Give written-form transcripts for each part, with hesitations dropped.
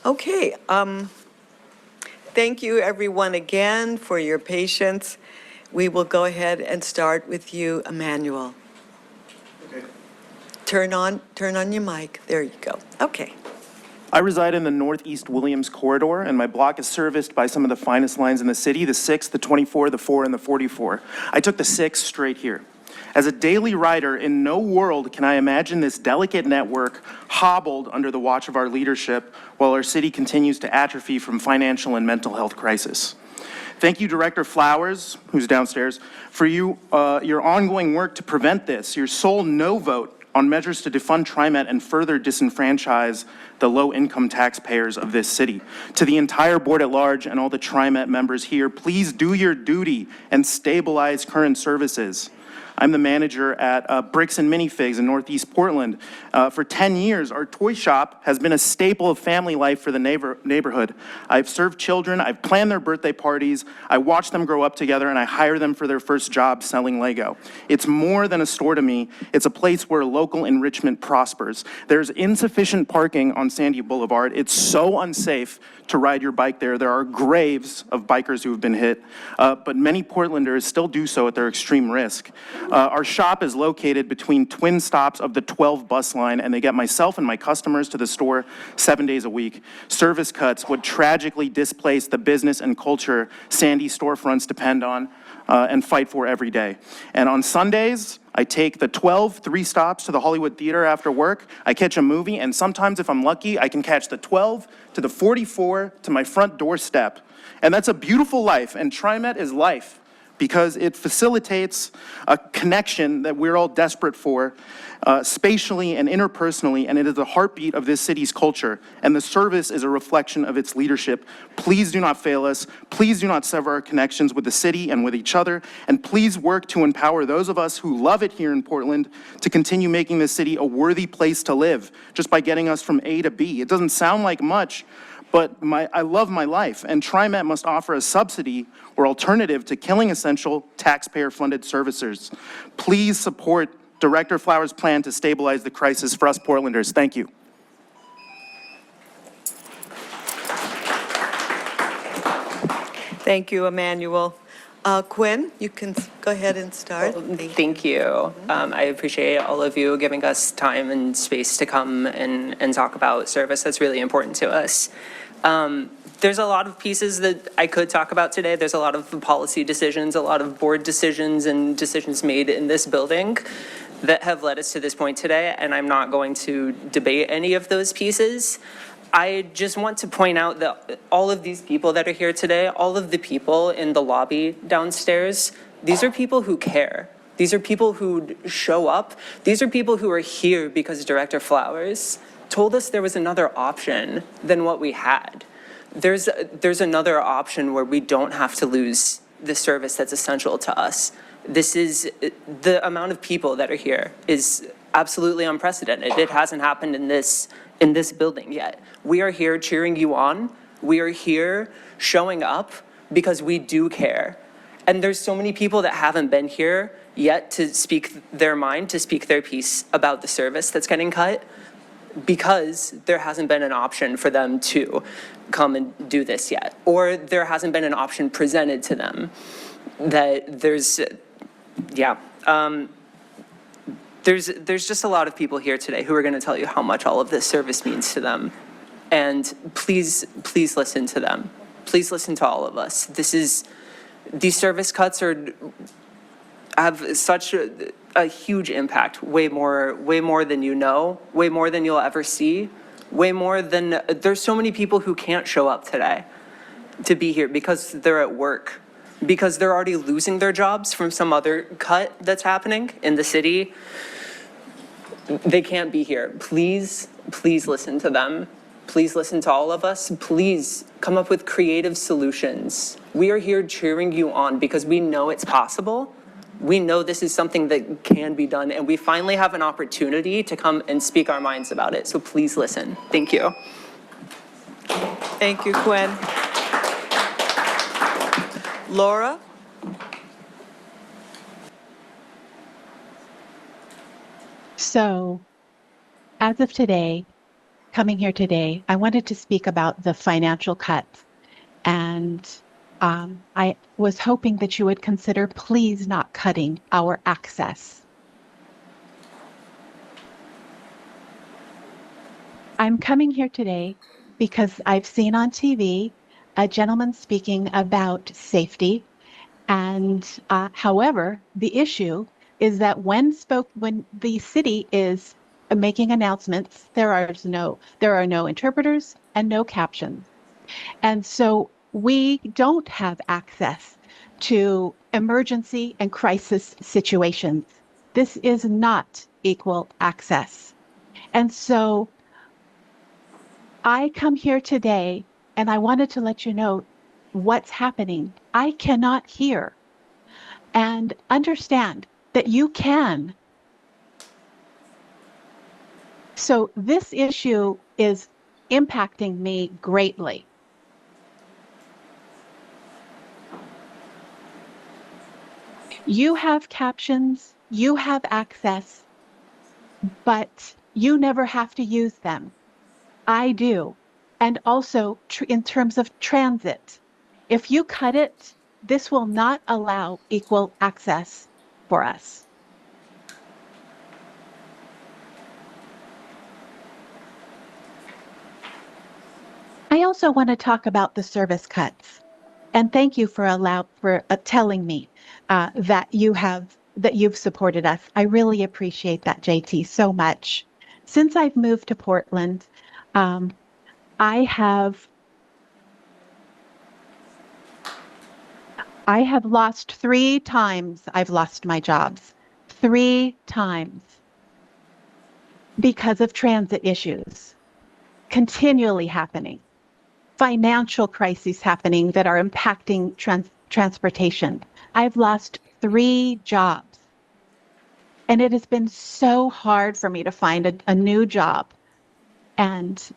Okay, thank you everyone again for your patience. We will go ahead and start with you, Emmanuel. Okay. Turn on your mic. There you go. Okay. I reside in the Northeast Williams corridor, and my block is serviced by some of the finest lines in the city, the 6, the 24, the 4, and the 44. I took the 6 straight here. As a daily rider, in no world can I imagine this delicate network hobbled under the watch of our leadership while our city continues to atrophy from financial and mental health crisis. Thank you, Director Flowers, who's downstairs, for your ongoing work to prevent this, your sole no vote on measures to defund TRIMET and further disenfranchise the low-income taxpayers of this city. To the entire board at large and all the TRIMET members here, please do your duty and stabilize current services. I'm the manager at Bricks and Minifigs in Northeast Portland. For 10 years, our toy shop has been a staple of family life for the neighborhood. I've served children, I've planned their birthday parties, I watch them grow up together, and I hire them for their first job selling Lego. It's more than a store to me. It's a place where local enrichment prospers. There's insufficient parking on Sandy Boulevard. It's so unsafe to ride your bike there. There are graves of bikers who have been hit, but many Portlanders still do so at their extreme risk. Our shop is located between twin stops of the 12 bus line, and they get myself and my customers to the store 7 days a week. Service cuts would tragically displace the business and culture Sandy storefronts depend on and fight for every day. And on Sundays, I take the 3 stops to the Hollywood Theater after work. I catch a movie, and sometimes if I'm lucky, I can catch the 12 to the 44 to my front doorstep. And that's a beautiful life, and TRIMET is life, because it facilitates a connection that we're all desperate for, spatially and interpersonally, and it is the heartbeat of this city's culture, and the service is a reflection of its leadership. Please do not fail us. Please do not sever our connections with the city and with each other, and please work to empower those of us who love it here in Portland to continue making this city a worthy place to live, just by getting us from A to B. It doesn't sound like much, but I love my life, and TRIMET must offer a subsidy or alternative to killing essential taxpayer-funded services. Please support Director Flowers' plan to stabilize the crisis for us Portlanders. Thank you. Thank you, Emmanuel. Quinn, you can go ahead and start. Well, thank you. I appreciate all of you giving us time and space to come and talk about service. That's really important to us. There's a lot of pieces that I could talk about today. There's a lot of policy decisions, a lot of board decisions and decisions made in this building that have led us to this point today, and I'm not going to debate any of those pieces. I just want to point out that all of these people that are here today, all of the people in the lobby downstairs, these are people who care. These are people who show up. These are people who are here because Director Flowers told us there was another option than what we had. There's another option where we don't have to lose the service that's essential to us. This is, the amount of people that are here is absolutely unprecedented. It hasn't happened in this building yet. We are here cheering you on. We are here showing up because we do care. And there's so many people that haven't been here yet to speak their mind, to speak their piece about the service that's getting cut, because there hasn't been an option for them to come and do this yet, or there hasn't been an option presented to them. There's just a lot of people here today who are going to tell you how much all of this service means to them. And please listen to them. Please listen to all of us. These service cuts have such a huge impact, way more than you know, way more than you'll ever see, way more than, there's so many people who can't show up today to be here because they're at work, because they're already losing their jobs from some other cut that's happening in the city. They can't be here. Please listen to them. Please listen to all of us. Please come up with creative solutions. We are here cheering you on because we know it's possible. We know this is something that can be done, and we finally have an opportunity to come and speak our minds about it. So please listen. Thank you. Thank you, Quinn. Laura? So, as of today, coming here today, I wanted to speak about the financial cuts. And I was hoping that you would consider please not cutting our access. I'm coming here today because I've seen on TV a gentleman speaking about safety. And however, the issue is that when the city is making announcements, there are no interpreters and no captions. And so we don't have access to emergency and crisis situations. This is not equal access. And so I come here today and I wanted to let you know what's happening. I cannot hear and understand that you can. So this issue is impacting me greatly. You have captions, you have access, but you never have to use them. I do. And also in terms of transit, if you cut it, this will not allow equal access for us. I also want to talk about the service cuts. And thank you for telling me that you've supported us. I really appreciate that, JT, so much. Since I've moved to Portland, I have lost 3 times. I've lost my jobs 3 times because of transit issues continually happening. Financial crises happening that are impacting transportation. I've lost 3 jobs. And it has been so hard for me to find a new job. And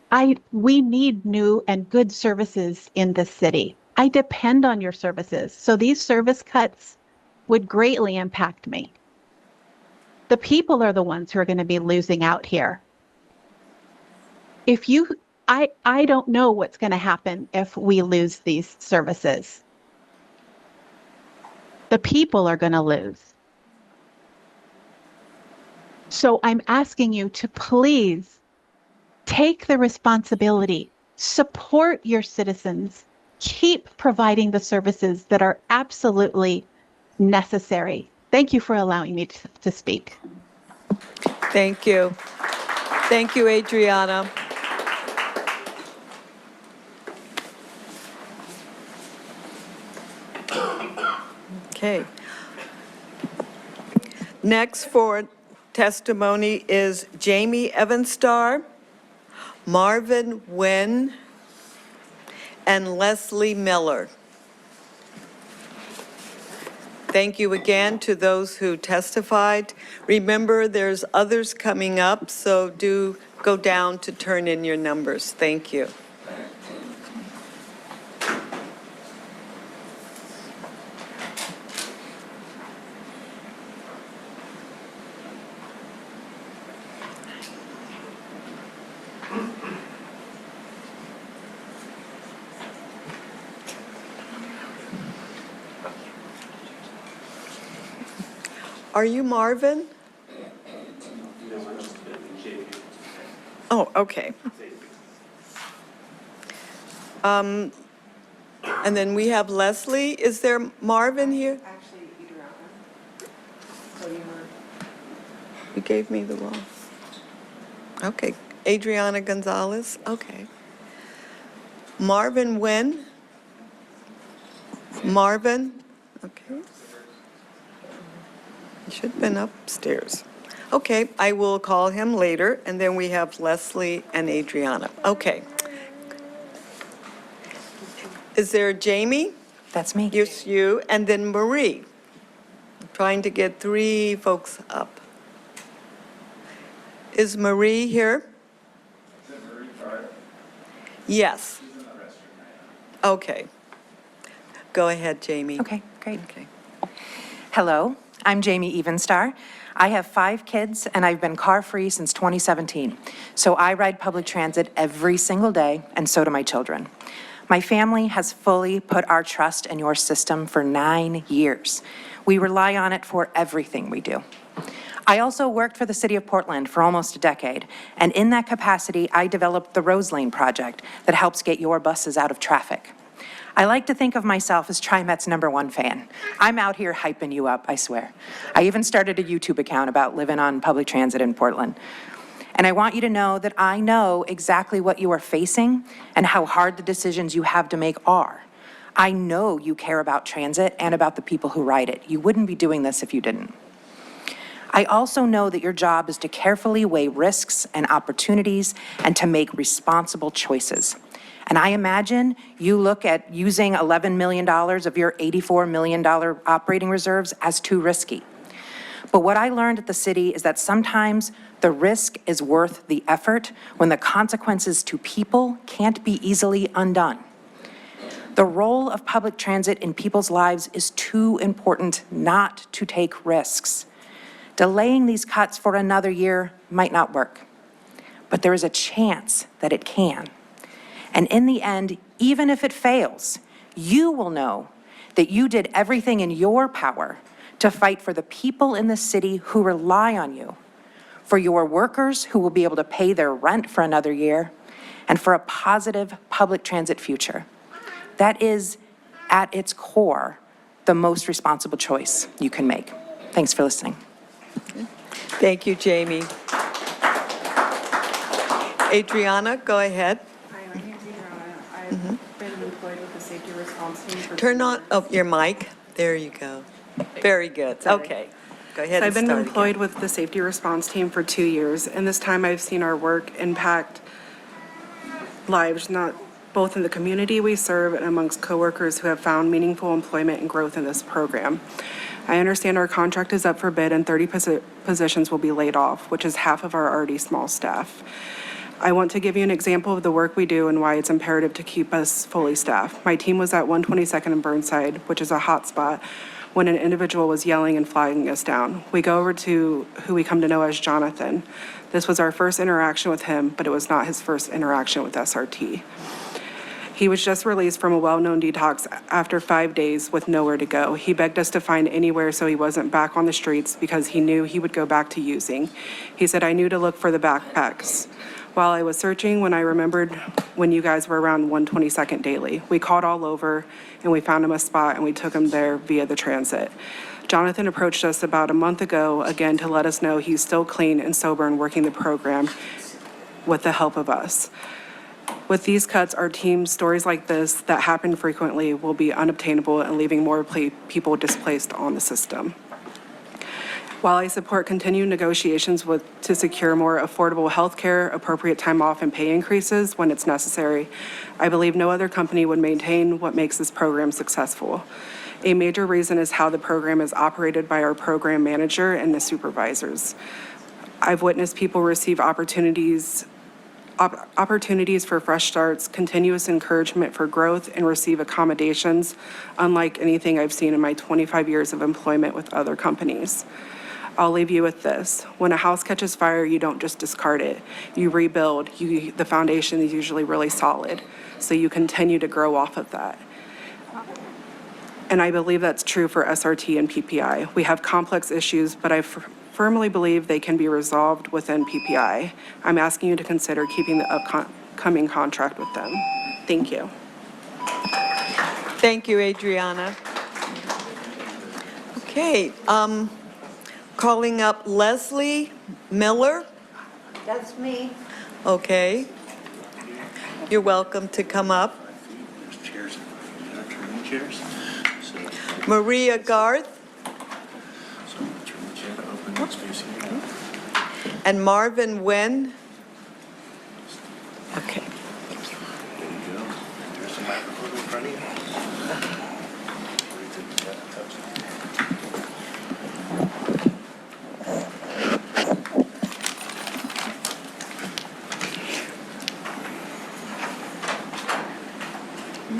we need new and good services in this city. I depend on your services. So these service cuts would greatly impact me. The people are the ones who are going to be losing out here. I don't know what's going to happen if we lose these services. The people are going to lose. So I'm asking you to please take the responsibility, support your citizens, keep providing the services that are absolutely necessary. Thank you for allowing me to speak. Thank you. Thank you, Adriana. Okay. Next for testimony is Jamie Evanstar, Marvin Nguyen, and Leslie Miller. Thank you again to those who testified. Remember, there's others coming up, so do go down to turn in your numbers. Thank you. Are you Marvin? Oh, okay. And then we have Leslie. Is there Marvin here? Actually, You gave me the wrong. Okay, Adriana Gonzalez, okay. Marvin Nguyen? Marvin, okay. He should have been upstairs. Okay, I will call him later, and then we have Leslie and Adriana. Okay. Is there Jamie? That's me. Yes, you, and then Marie. I'm trying to get 3 folks up. Is Marie here? Is it Marie Carter? Yes. She's in the restroom right now. Okay. Go ahead, Jamie. Okay, great. Okay. Hello, I'm Jamie Evenstar. I have 5 kids, and I've been car-free since 2017. So I ride public transit every single day, and so do my children. My family has fully put our trust in your system for 9 years. We rely on it for everything we do. I also worked for the City of Portland for almost a decade, and in that capacity, I developed the Rose Lane project that helps get your buses out of traffic. I like to think of myself as TRIMET's #1 fan. I'm out here hyping you up, I swear. I even started a YouTube account about living on public transit in Portland. And I want you to know that I know exactly what you are facing and how hard the decisions you have to make are. I know you care about transit and about the people who ride it. You wouldn't be doing this if you didn't. I also know that your job is to carefully weigh risks and opportunities and to make responsible choices. And I imagine you look at using $11 million of your $84 million operating reserves as too risky. But what I learned at the city is that sometimes the risk is worth the effort when the consequences to people can't be easily undone. The role of public transit in people's lives is too important not to take risks. Delaying these cuts for another year might not work, but there is a chance that it can. And in the end, even if it fails, you will know that you did everything in your power to fight for the people in the city who rely on you, for your workers who will be able to pay their rent for another year, and for a positive public transit future. That is, at its core, the most responsible choice you can make. Thanks for listening. Thank you, Jamie. Adriana, go ahead. Hi, my name's Adriana. I've been employed with the safety response team for Turn 2 on years. your mic. There you go. Very good. Sorry. Okay. Go ahead So and I've been start employed again. with the safety response team for 2 years, and this time I've seen our work impact lives, not both in the community we serve and amongst coworkers who have found meaningful employment and growth in this program. I understand our contract is up for bid and 30 positions will be laid off, which is half of our already small staff. I want to give you an example of the work we do and why it's imperative to keep us fully staffed. My team was at 122nd and Burnside, which is a hot spot, when an individual was yelling and flagging us down. We go over to who we come to know as Jonathan. This was our first interaction with him, but it was not his first interaction with SRT. He was just released from a well-known detox after 5 days with nowhere to go. He begged us to find anywhere so he wasn't back on the streets because he knew he would go back to using. He said, I knew to look for the backpacks. While I was searching, when I remembered when you guys were around 122nd daily, we called all over and we found him a spot and we took him there via the transit. Jonathan approached us about a month ago again to let us know he's still clean and sober and working the program with the help of us. With these cuts, our team's stories like this that happen frequently will be unobtainable and leaving more people displaced on the system. While I support continued negotiations to secure more affordable health care, appropriate time off, and pay increases when it's necessary, I believe no other company would maintain what makes this program successful. A major reason is how the program is operated by our program manager and the supervisors. I've witnessed people receive opportunities for fresh starts, continuous encouragement for growth, and receive accommodations unlike anything I've seen in my 25 years of employment with other companies. I'll leave you with this. When a house catches fire, you don't just discard it. You rebuild. The foundation is usually really solid, so you continue to grow off of that. And I believe that's true for SRT and PPI. We have complex issues, but I firmly believe they can be resolved within PPI. I'm asking you to consider keeping the upcoming contract with them. Thank you. Thank you, Adriana. Okay, calling up Leslie Miller. That's me. Okay. You're welcome to come up. There's chairs, turning chairs. So, Maria Garth so I'm gonna turn the chair to open this facing you. and Marvin Wen. Okay. There you go. There's the microphone in front of you.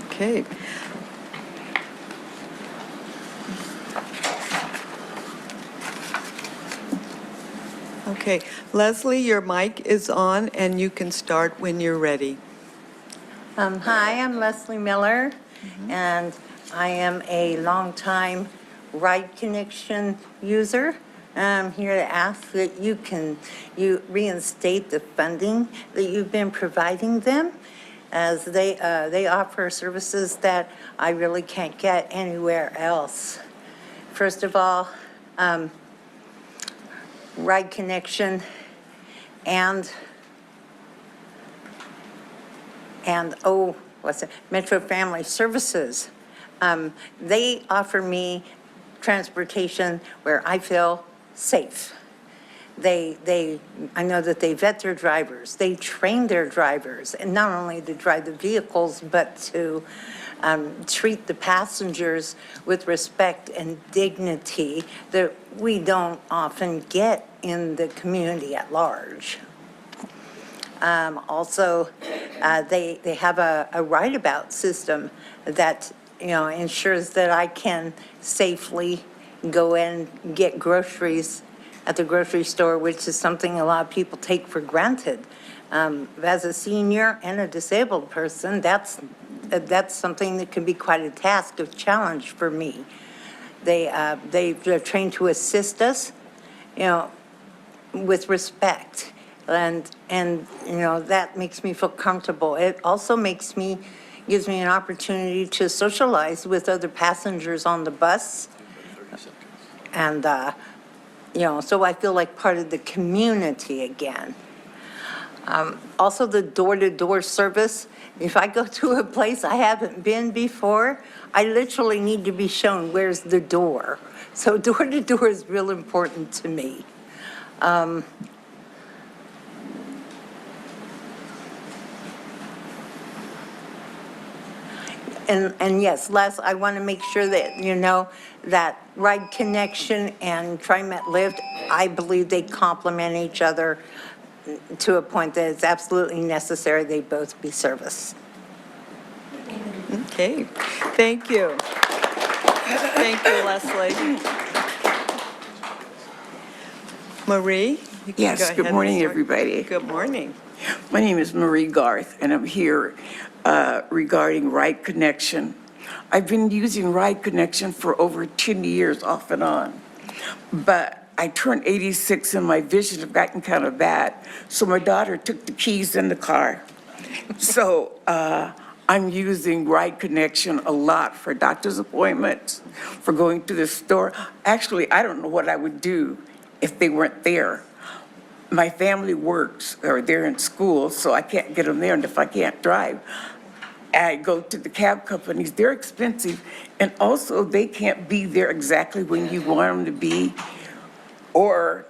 Okay. Okay, Leslie, your mic is on, and you can start when you're ready. Hi, I'm Leslie Miller, and I am a longtime Ride Connection user. I'm here to ask that you reinstate the funding that you've been providing them, as they offer services that I really can't get anywhere else. First of all, Ride Connection and Metro Family Services. They offer me transportation where I feel safe. I know that they vet their drivers, they train their drivers, and not only to drive the vehicles, but to treat the passengers with respect and dignity that we don't often get in the community at large. Also, they have a right-about system that, ensures that I can safely go and get groceries at the grocery store, which is something a lot of people take for granted. As a senior and a disabled person, that's something that can be quite a task, a challenge for me. They're trained to assist us, with respect. And that makes me feel comfortable. It also gives me an opportunity to socialize with other passengers on the bus. And, so I feel like part of the community again. Also, the door-to-door service. If I go to a place I haven't been before, I literally need to be shown where's the door. So door-to-door is real important to me. And yes, Les, I want to make sure that you know that Ride Connection and TriMet Lift, I believe they complement each other to a point that it's absolutely necessary they both be serviced. Okay, thank you. Thank you, Leslie. Marie? You can go Yes, ahead good and morning, start. everybody. Good morning. My name is Marie Garth, and I'm here regarding Ride Connection. I've been using Ride Connection for over 10 years off and on, but I turned 86 and my vision had gotten kind of bad, so my daughter took the keys in the car. So I'm using Ride Connection a lot for doctor's appointments, for going to the store. Actually, I don't know what I would do if they weren't there. My family works, or they're in school, so I can't get them there, and if I can't drive, I go to the cab companies. They're expensive, and also they can't be there exactly when you want them to be, or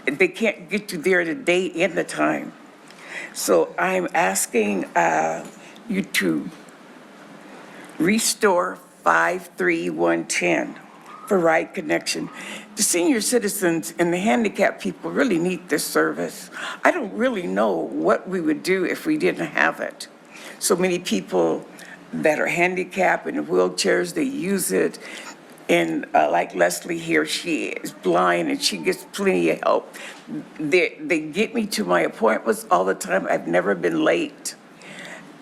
they can't get you there the date and the time. So I'm asking you to restore 53110 for Ride Connection. The senior citizens and the handicapped people really need this service. I don't really know what we would do if we didn't have it. So many people that are handicapped and in wheelchairs, they use it. And like Leslie here, she is blind and she gets plenty of help. They get me to my appointments all the time. I've never been late.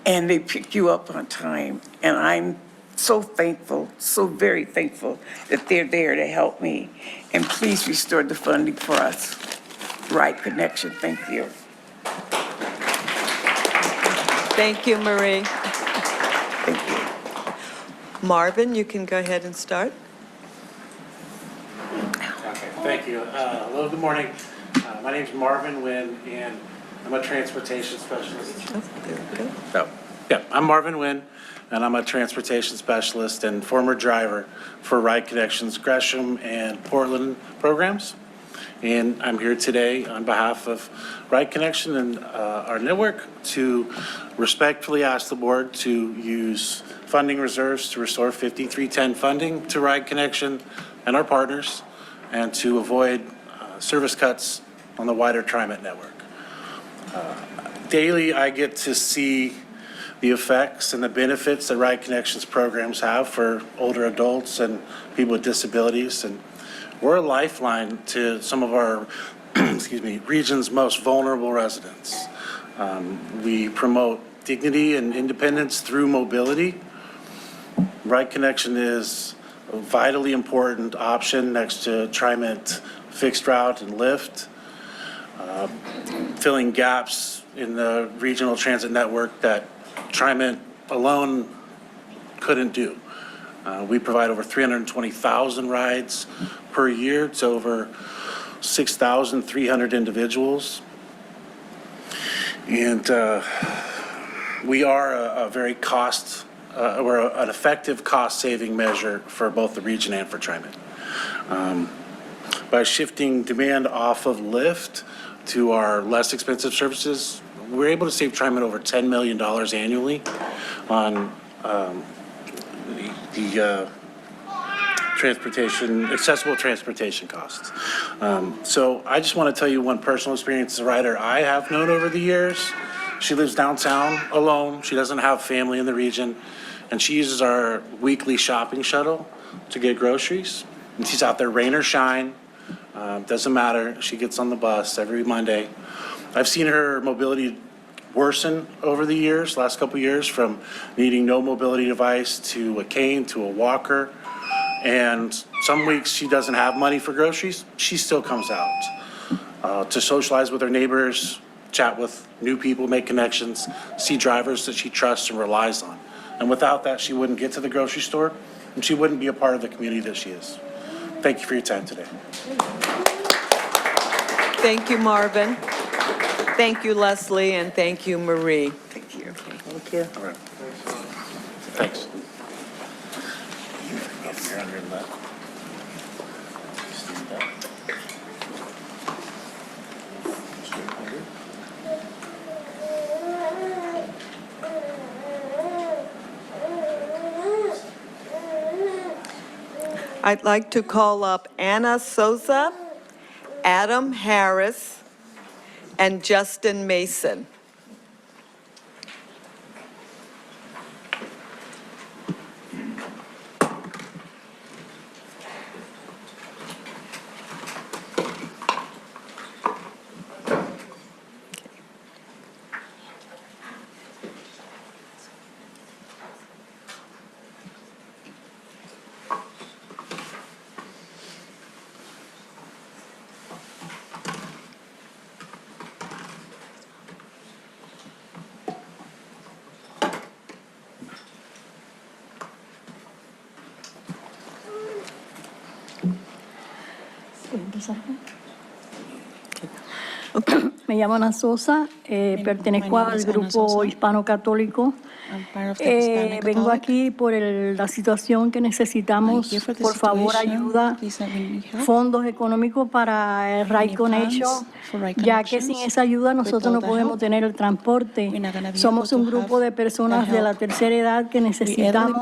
And they pick you up on time. And I'm so thankful, so very thankful that they're there to help me. And please restore the funding for us. Ride Connection, thank you. Thank you, Marie. Thank you. Marvin, you can go ahead and start. Okay, thank you. Hello, good morning. My name's Marvin Wynn, and I'm a transportation specialist. Oh, there we go. Oh, yeah, I'm Marvin Wynn, and I'm a transportation specialist and former driver for Ride Connections Gresham and Portland programs. And I'm here today on behalf of Ride Connection and our network to respectfully ask the board to use funding reserves to restore 5310 funding to Ride Connection and our partners, and to avoid service cuts on the wider TriMet network. Daily, I get to see the effects and the benefits that Ride Connections programs have for older adults and people with disabilities. And we're a lifeline to some of our excuse me, region's most vulnerable residents. We promote dignity and independence through mobility. Ride Connection is a vitally important option next to TRIMET Fixed Route and Lyft, filling gaps in the regional transit network that TRIMET alone couldn't do. We provide over 320,000 rides per year to over 6,300 individuals. And we are a very we're an effective cost-saving measure for both the region and for TRIMET. By shifting demand off of Lyft to our less expensive services, we're able to save TRIMET over $10 million annually on the accessible transportation costs. So I just want to tell you one personal experience as a rider I have known over the years. She lives downtown alone. She doesn't have family in the region. And she uses our weekly shopping shuttle to get groceries. And she's out there rain or shine. Doesn't matter. She gets on the bus every Monday. I've seen her mobility worsen over the years, last couple of years, from needing no mobility device to a cane to a walker. And some weeks she doesn't have money for groceries. She still comes out to socialize with her neighbors, chat with new people, make connections, see drivers that she trusts and relies on. And without that, she wouldn't get to the grocery store and she wouldn't be a part of the community that she is. Thank you for your time today. Thank you, Marvin. Thank you, Leslie, and thank you, Marie. Thank you. Thank you. All right. Thanks. You're on your left. I'd like to call up Anna Souza, Adam Harris, and Justin Mason. Me llamo Ana Sosa, pertenezco al grupo hispano-católico. Vengo aquí por la situación que necesitamos, por favor, ayuda, fondos económicos para el Ride Connection, ya que sin esa ayuda nosotros no podemos tener el transporte. Somos un grupo de personas de la tercera edad que necesitamos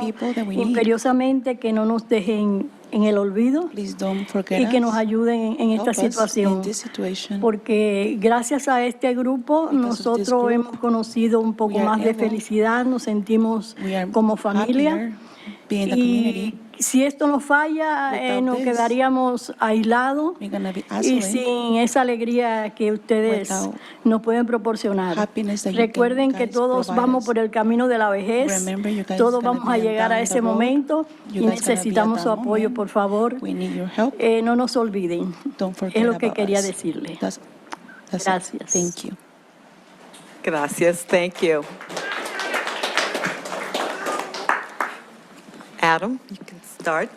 imperiosamente que no nos dejen en el olvido y que nos ayuden en esta situación, porque gracias a este grupo nosotros hemos conocido un poco más de felicidad, nos sentimos como familia y si esto nos falla nos quedaríamos aislados y sin esa alegría que ustedes nos pueden proporcionar. Recuerden que todos vamos por el camino de la vejez, todos vamos a llegar a ese momento y necesitamos su apoyo, por favor. No nos olviden. Es lo que quería decirle. Gracias. Gracias, thank you. Adam, you can start.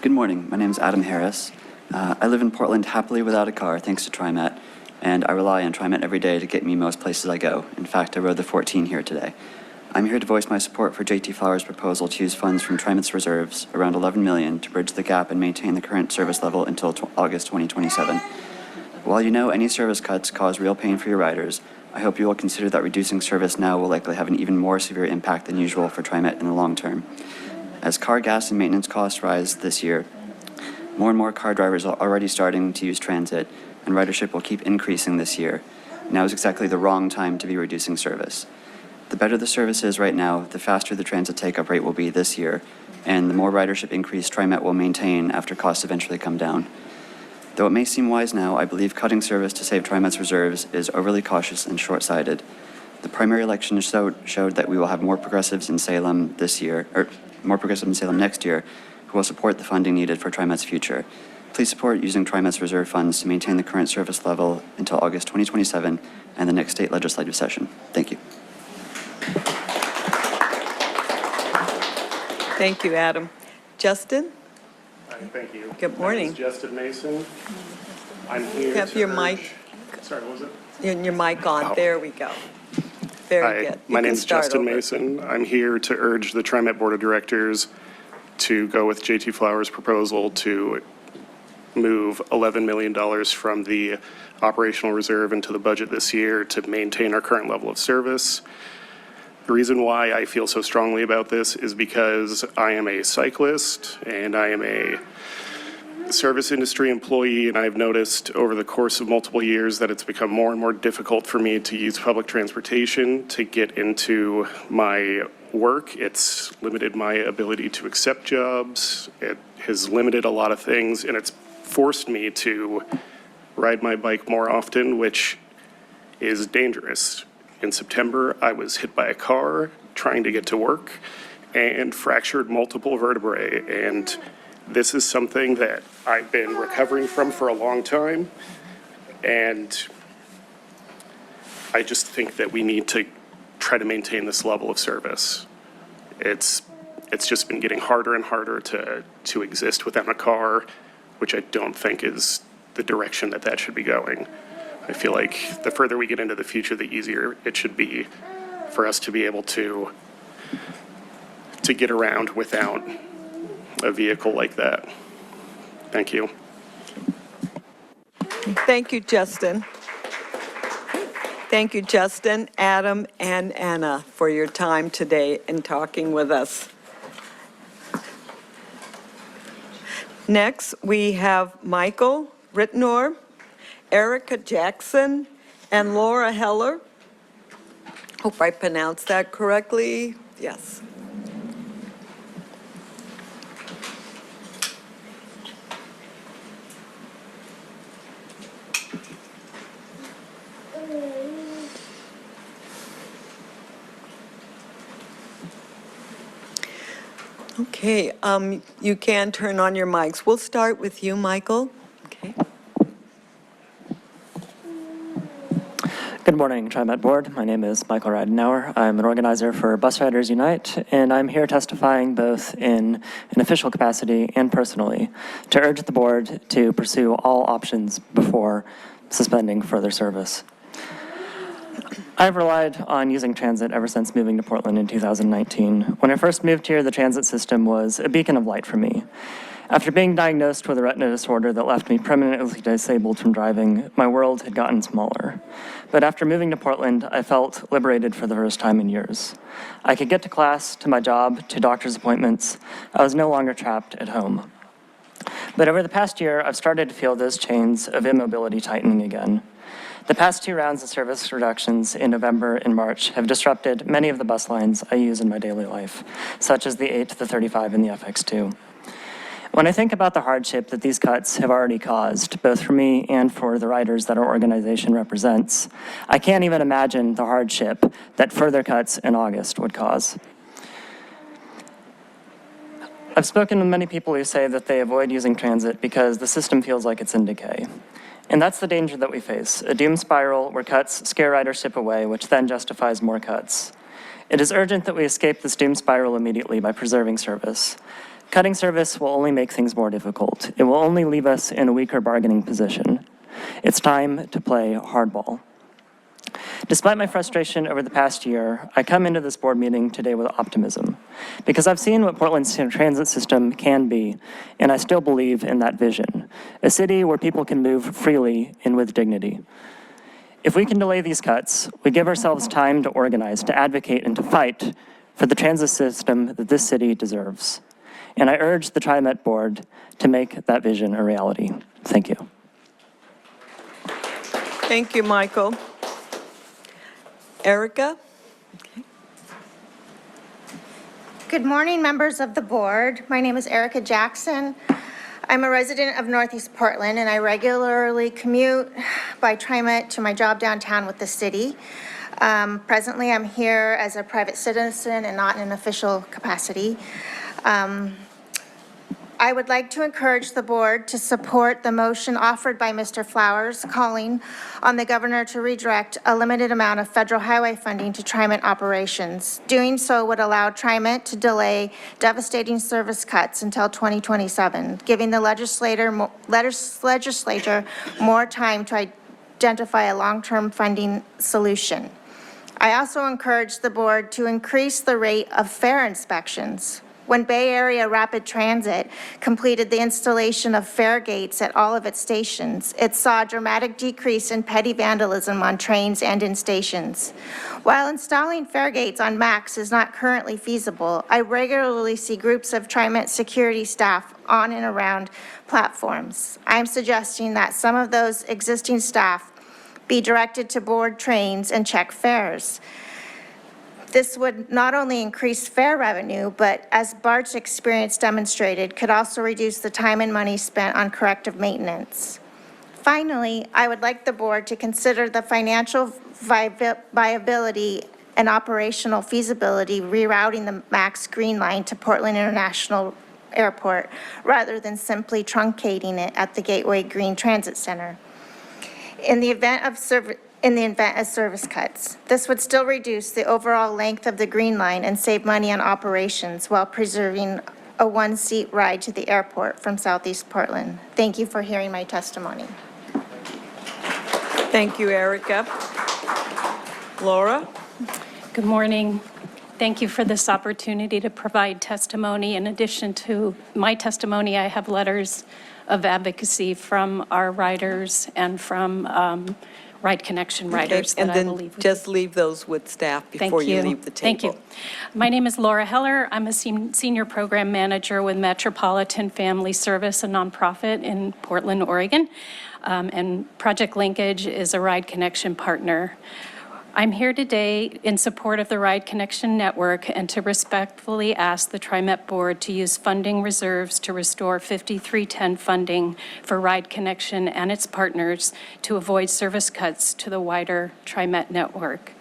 Good morning. My name is Adam Harris. I live in Portland happily without a car, thanks to TRIMET, and I rely on TRIMET every day to get me most places I go. In fact, I rode the 14 here today. I'm here to voice my support for JT Flowers' proposal to use funds from TRIMET's reserves, around $11 million, to bridge the gap and maintain the current service level until August 2027. While you know any service cuts cause real pain for your riders, I hope you will consider that reducing service now will likely have an even more severe impact than usual for TRIMET in the long term. As car gas and maintenance costs rise this year, more and more car drivers are already starting to use transit, and ridership will keep increasing this year. Now is exactly the wrong time to be reducing service. The better the service is right now, the faster the transit take-up rate will be this year, and the more ridership increase TRIMET will maintain after costs eventually come down. Though it may seem wise now, I believe cutting service to save TriMet's reserves is overly cautious and short-sighted. The primary election showed that we will have more progressives in Salem this year, or more progressives in Salem next year, who will support the funding needed for TriMet's future. Please support using TriMet's reserve funds to maintain the current service level until August 2027 and the next state legislative session. Thank you. Thank you, Adam. Justin? Thank you. Good morning. My name is Justin Mason. I'm here Have to your urge- mic. Sorry, what was it? And your mic on. Oh. There we go. Very Hi, good. my You name can is start Justin over. Mason. I'm here to urge the TriMet Board of Directors to go with JT Flowers' proposal to move $11 million from the operational reserve into the budget this year to maintain our current level of service. The reason why I feel so strongly about this is because I am a cyclist and I am a service industry employee, and I've noticed over the course of multiple years that it's become more and more difficult for me to use public transportation to get into my work. It's limited my ability to accept jobs. It has limited a lot of things, and it's forced me to ride my bike more often, which is dangerous. In September, I was hit by a car trying to get to work and fractured multiple vertebrae, and this is something that I've been recovering from for a long time, and I just think that we need to try to maintain this level of service. It's just been getting harder and harder to exist without a car, which I don't think is the direction that that should be going. I feel like the further we get into the future, the easier it should be for us to be able to get around without a vehicle like that. Thank you. Thank you, Justin. Thank you, Justin, Adam, and Anna, for your time today and talking with us. Next, we have Michael Rittenor, Erica Jackson, and Laura Heller. Hope I pronounced that correctly. Yes. Okay, you can turn on your mics. We'll start with you, Michael. Okay. Good morning, TriMet Board. My name is Michael Ridenauer. I'm an organizer for Bus Riders Unite, and I'm here testifying both in an official capacity and personally to urge the board to pursue all options before suspending further service. I've relied on using transit ever since moving to Portland in 2019. When I first moved here, the transit system was a beacon of light for me. After being diagnosed with a retina disorder that left me permanently disabled from driving, my world had gotten smaller. But after moving to Portland, I felt liberated for the first time in years. I could get to class, to my job, to doctor's appointments. I was no longer trapped at home. But over the past year, I've started to feel those chains of immobility tightening again. The past 2 rounds of service reductions in November and March have disrupted many of the bus lines I use in my daily life, such as the 8, the 35, and the FX2. When I think about the hardship that these cuts have already caused, both for me and for the riders that our organization represents, I can't even imagine the hardship that further cuts in August would cause. I've spoken with many people who say that they avoid using transit because the system feels like it's in decay. And that's the danger that we face, a doom spiral where cuts scare ridership away, which then justifies more cuts. It is urgent that we escape this doom spiral immediately by preserving service. Cutting service will only make things more difficult. It will only leave us in a weaker bargaining position. It's time to play hardball. Despite my frustration over the past year, I come into this board meeting today with optimism, because I've seen what Portland's transit system can be, and I still believe in that vision, a city where people can move freely and with dignity. If we can delay these cuts, we give ourselves time to organize, to advocate, and to fight for the transit system that this city deserves. And I urge the TriMet board to make that vision a reality. Thank you. Thank you, Michael. Erica? Good morning, members of the board. My name is Erica Jackson. I'm a resident of Northeast Portland, and I regularly commute by TriMet to my job downtown with the city. Presently, I'm here as a private citizen and not in an official capacity. I would like to encourage the board to support the motion offered by Mr. Flowers calling on the governor to redirect a limited amount of federal highway funding to TriMet operations. Doing so would allow TriMet to delay devastating service cuts until 2027, giving the legislature more time to identify a long-term funding solution. I also encourage the board to increase the rate of fare inspections. When Bay Area Rapid Transit completed the installation of fare gates at all of its stations, it saw a dramatic decrease in petty vandalism on trains and in stations. While installing fare gates on MAX is not currently feasible, I regularly see groups of TriMet security staff on and around platforms. I'm suggesting that some of those existing staff be directed to board trains and check fares. This would not only increase fare revenue, but as Bart's experience demonstrated, could also reduce the time and money spent on corrective maintenance. Finally, I would like the board to consider the financial viability and operational feasibility rerouting the MAX Green Line to Portland International Airport rather than simply truncating it at the Gateway Green Transit Center. In the event of service cuts, this would still reduce the overall length of the Green Line and save money on operations while preserving a one-seat ride to the airport from Southeast Portland. Thank you for hearing my testimony. Thank you, Erica. Laura? Good morning. Thank you for this opportunity to provide testimony. In addition to my testimony, I have letters of advocacy from our riders and from Ride Connection riders that I will leave with you. And then just leave those with staff before you leave the table. Thank you. My name is Laura Heller. I'm a senior program manager with Metropolitan Family Service, a nonprofit in Portland, Oregon. And Project Linkage is a Ride Connection partner. I'm here today in support of the Ride Connection Network and to respectfully ask the TriMet Board to use funding reserves to restore 5310 funding for Ride Connection and its partners to avoid service cuts to the wider TriMet network.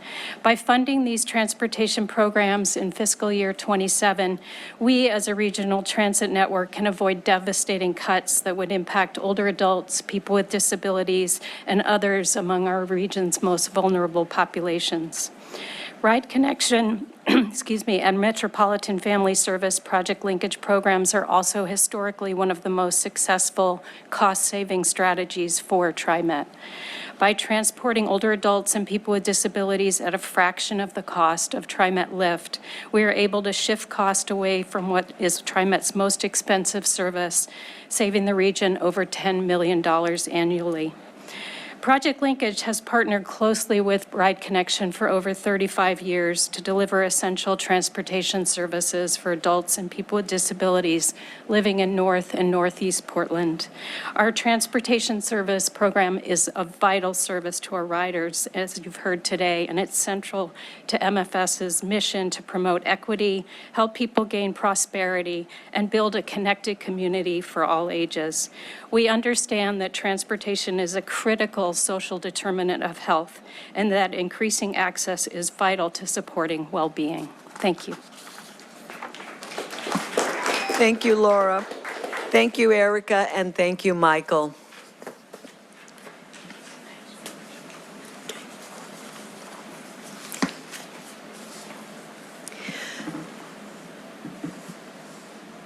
By funding these transportation programs in fiscal year 27, we as a regional transit network can avoid devastating cuts that would impact older adults, people with disabilities, and others among our region's most vulnerable populations. Ride Connection, and Metropolitan Family Service Project Linkage programs are also historically one of the most successful cost-saving strategies for TriMet. By transporting older adults and people with disabilities at a fraction of the cost of TriMet Lift, we are able to shift cost away from what is TriMet's most expensive service, saving the region over $10 million annually. Project Linkage has partnered closely with Ride Connection for over 35 years to deliver essential transportation services for adults and people with disabilities living in North and Northeast Portland. Our transportation service program is a vital service to our riders, as you've heard today, and it's central to MFS's mission to promote equity, help people gain prosperity, and build a connected community for all ages. We understand that transportation is a critical social determinant of health, and that increasing access is vital to supporting well-being. Thank you. Thank you, Laura. Thank you, Erica, and thank you, Michael.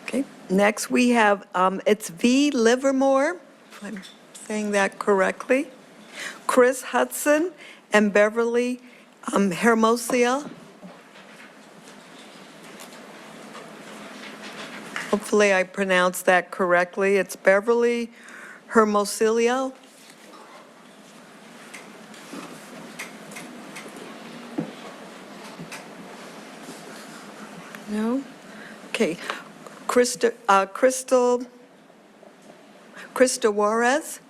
Okay, next we have, it's V. Livermore, if I'm saying that correctly, Chris Hudson, and Beverly Hermosillo. Hopefully I pronounced that correctly. It's Beverly Hermosillo. No? Okay. Krista Juarez?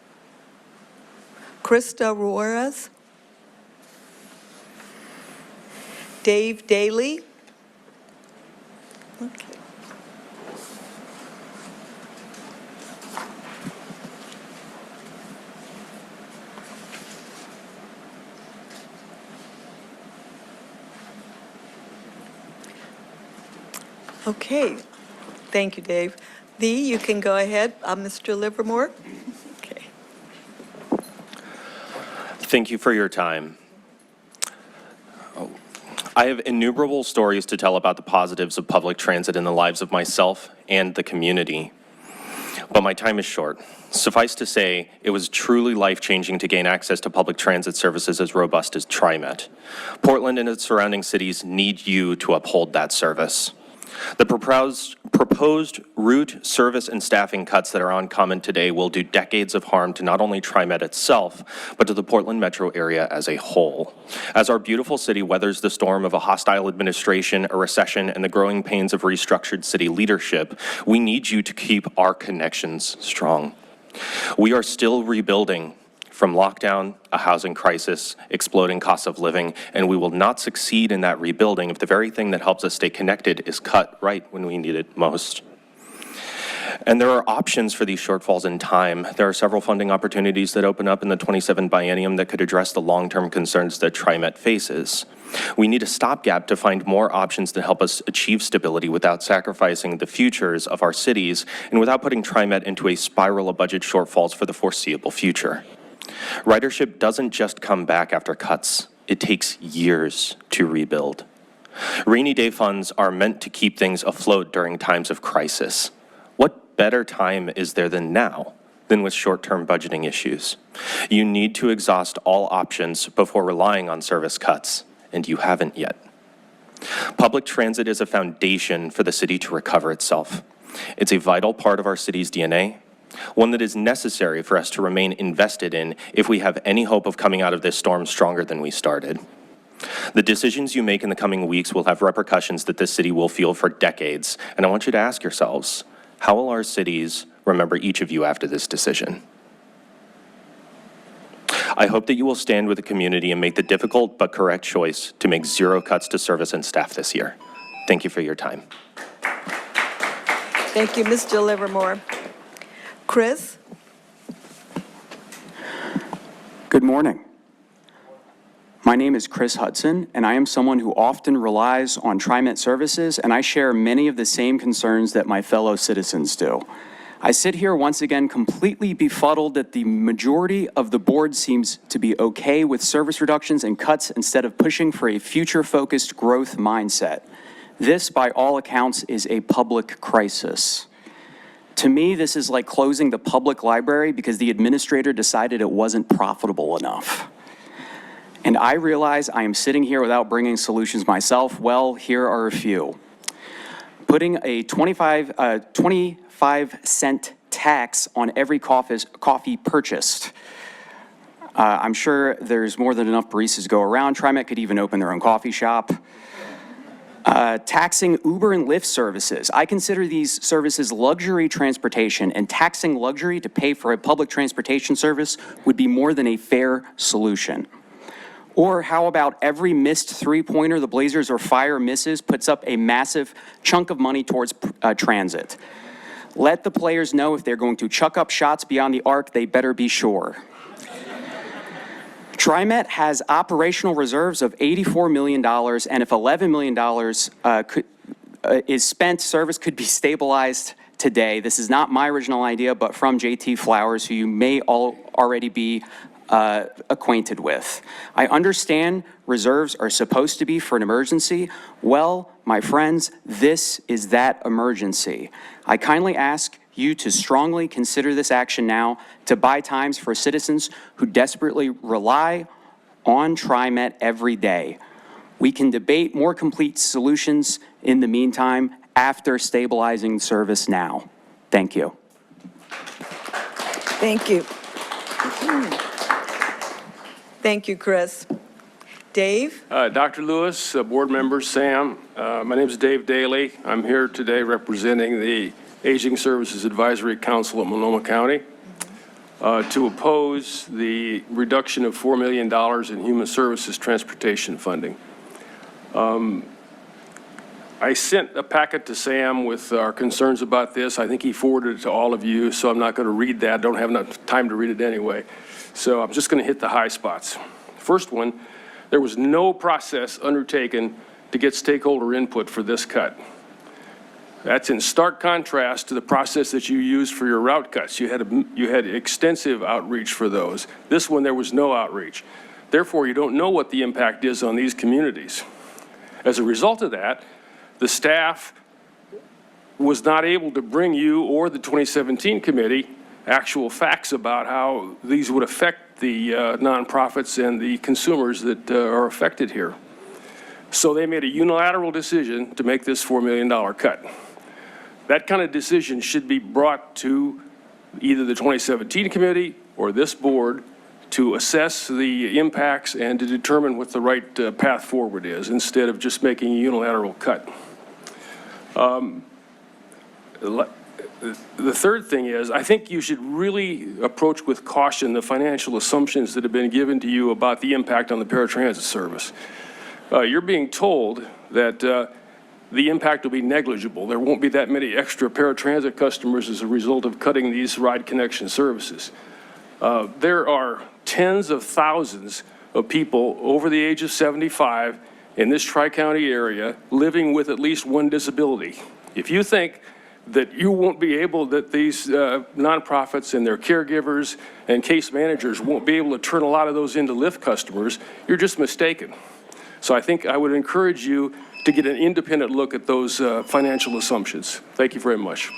Krista Juarez? Dave Daly? Okay. Okay, thank you, Dave. Dee, you can go ahead. Mr. Livermore? Okay. Thank you for your time. I have innumerable stories to tell about the positives of public transit in the lives of myself and the community. But my time is short. Suffice to say, it was truly life-changing to gain access to public transit services as robust as TriMet. Portland and its surrounding cities need you to uphold that service. The proposed route, service, and staffing cuts that are on comment today will do decades of harm to not only TriMet itself, but to the Portland metro area as a whole. As our beautiful city weathers the storm of a hostile administration, a recession, and the growing pains of restructured city leadership, we need you to keep our connections strong. We are still rebuilding from lockdown, a housing crisis, exploding costs of living, and we will not succeed in that rebuilding if the very thing that helps us stay connected is cut right when we need it most. And there are options for these shortfalls in time. There are several funding opportunities that open up in the 27 biennium that could address the long-term concerns that TriMet faces. We need a stopgap to find more options to help us achieve stability without sacrificing the futures of our cities and without putting TriMet into a spiral of budget shortfalls for the foreseeable future. Ridership doesn't just come back after cuts. It takes years to rebuild. Rainy day funds are meant to keep things afloat during times of crisis. What better time is there than now than with short-term budgeting issues? You need to exhaust all options before relying on service cuts, and you haven't yet. Public transit is a foundation for the city to recover itself. It's a vital part of our city's DNA, one that is necessary for us to remain invested in if we have any hope of coming out of this storm stronger than we started. The decisions you make in the coming weeks will have repercussions that this city will feel for decades, and I want you to ask yourselves, how will our cities remember each of you after this decision? I hope that you will stand with the community and make the difficult but correct choice to make zero cuts to service and staff this year. Thank you for your time. Thank you, Mr. Livermore. Chris? Good morning. My name is Chris Hudson, and I am someone who often relies on TriMet services, and I share many of the same concerns that my fellow citizens do. I sit here once again completely befuddled that the majority of the board seems to be okay with service reductions and cuts instead of pushing for a future-focused growth mindset. This, by all accounts, is a public crisis. To me, this is like closing the public library because the administrator decided it wasn't profitable enough. And I realize I am sitting here without bringing solutions myself. Well, here are a few. Putting a 25-cent tax on every coffee purchased. I'm sure there's more than enough baristas to go around. TriMet could even open their own coffee shop. Taxing Uber and Lyft services. I consider these services luxury transportation, and taxing luxury to pay for a public transportation service would be more than a fair solution. Or how about every missed three-pointer the Blazers or Fire misses puts up a massive chunk of money towards transit. Let the players know if they're going to chuck up shots beyond the arc, they better be sure. TriMet has operational reserves of $84 million, and if $11 million is spent, service could be stabilized today. This is not my original idea, but from JT Flowers, who you may already be acquainted with. I understand reserves are supposed to be for an emergency. Well, my friends, this is that emergency. I kindly ask you to strongly consider this action now to buy times for citizens who desperately rely on TriMet every day. We can debate more complete solutions in the meantime after stabilizing service now. Thank you. Thank you. Thank you, Chris. Dave? Dr. Lewis, board members, Sam, my name is Dave Daly. I'm here today representing the Aging Services Advisory Council of Multnomah County to oppose the reduction of $4 million in human services transportation funding. I sent a packet to Sam with our concerns about this. I think he forwarded it to all of you, so I'm not going to read that. I don't have enough time to read it anyway. So I'm just going to hit the high spots. First one, there was no process undertaken to get stakeholder input for this cut. That's in stark contrast to the process that you used for your route cuts. You had extensive outreach for those. This one, there was no outreach. Therefore, you don't know what the impact is on these communities. As a result of that, the staff was not able to bring you or the 2017 committee actual facts about how these would affect the nonprofits and the consumers that are affected here. So they made a unilateral decision to make this $4 million cut. That kind of decision should be brought to either the 2017 committee or this board to assess the impacts and to determine what the right path forward is, instead of just making a unilateral cut. The third thing is, I think you should really approach with caution the financial assumptions that have been given to you about the impact on the paratransit service. You're being told that the impact will be negligible. There won't be that many extra paratransit customers as a result of cutting these ride connection services. There are tens of thousands of people over the age of 75 in this Tri-County area living with at least one disability. If you think that you won't be able, that these nonprofits and their caregivers and case managers won't be able to turn a lot of those into Lyft customers, you're just mistaken. So I think I would encourage you to get an independent look at those financial assumptions. Thank you very much.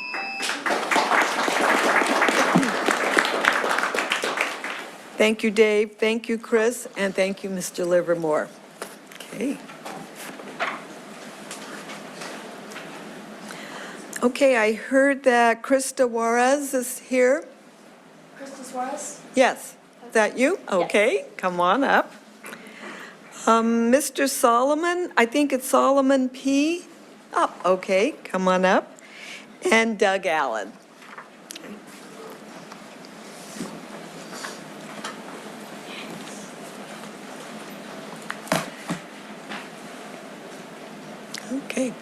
Thank you, Dave. Thank you, Chris. And thank you, Mr. Livermore. Okay. Okay, I heard that Krista Juarez is here. Krista Suarez? Yes. Is that you? Okay, come on up. Mr. Solomon, I think it's Solomon P. Up, okay, come on up. And Doug Allen. Okay.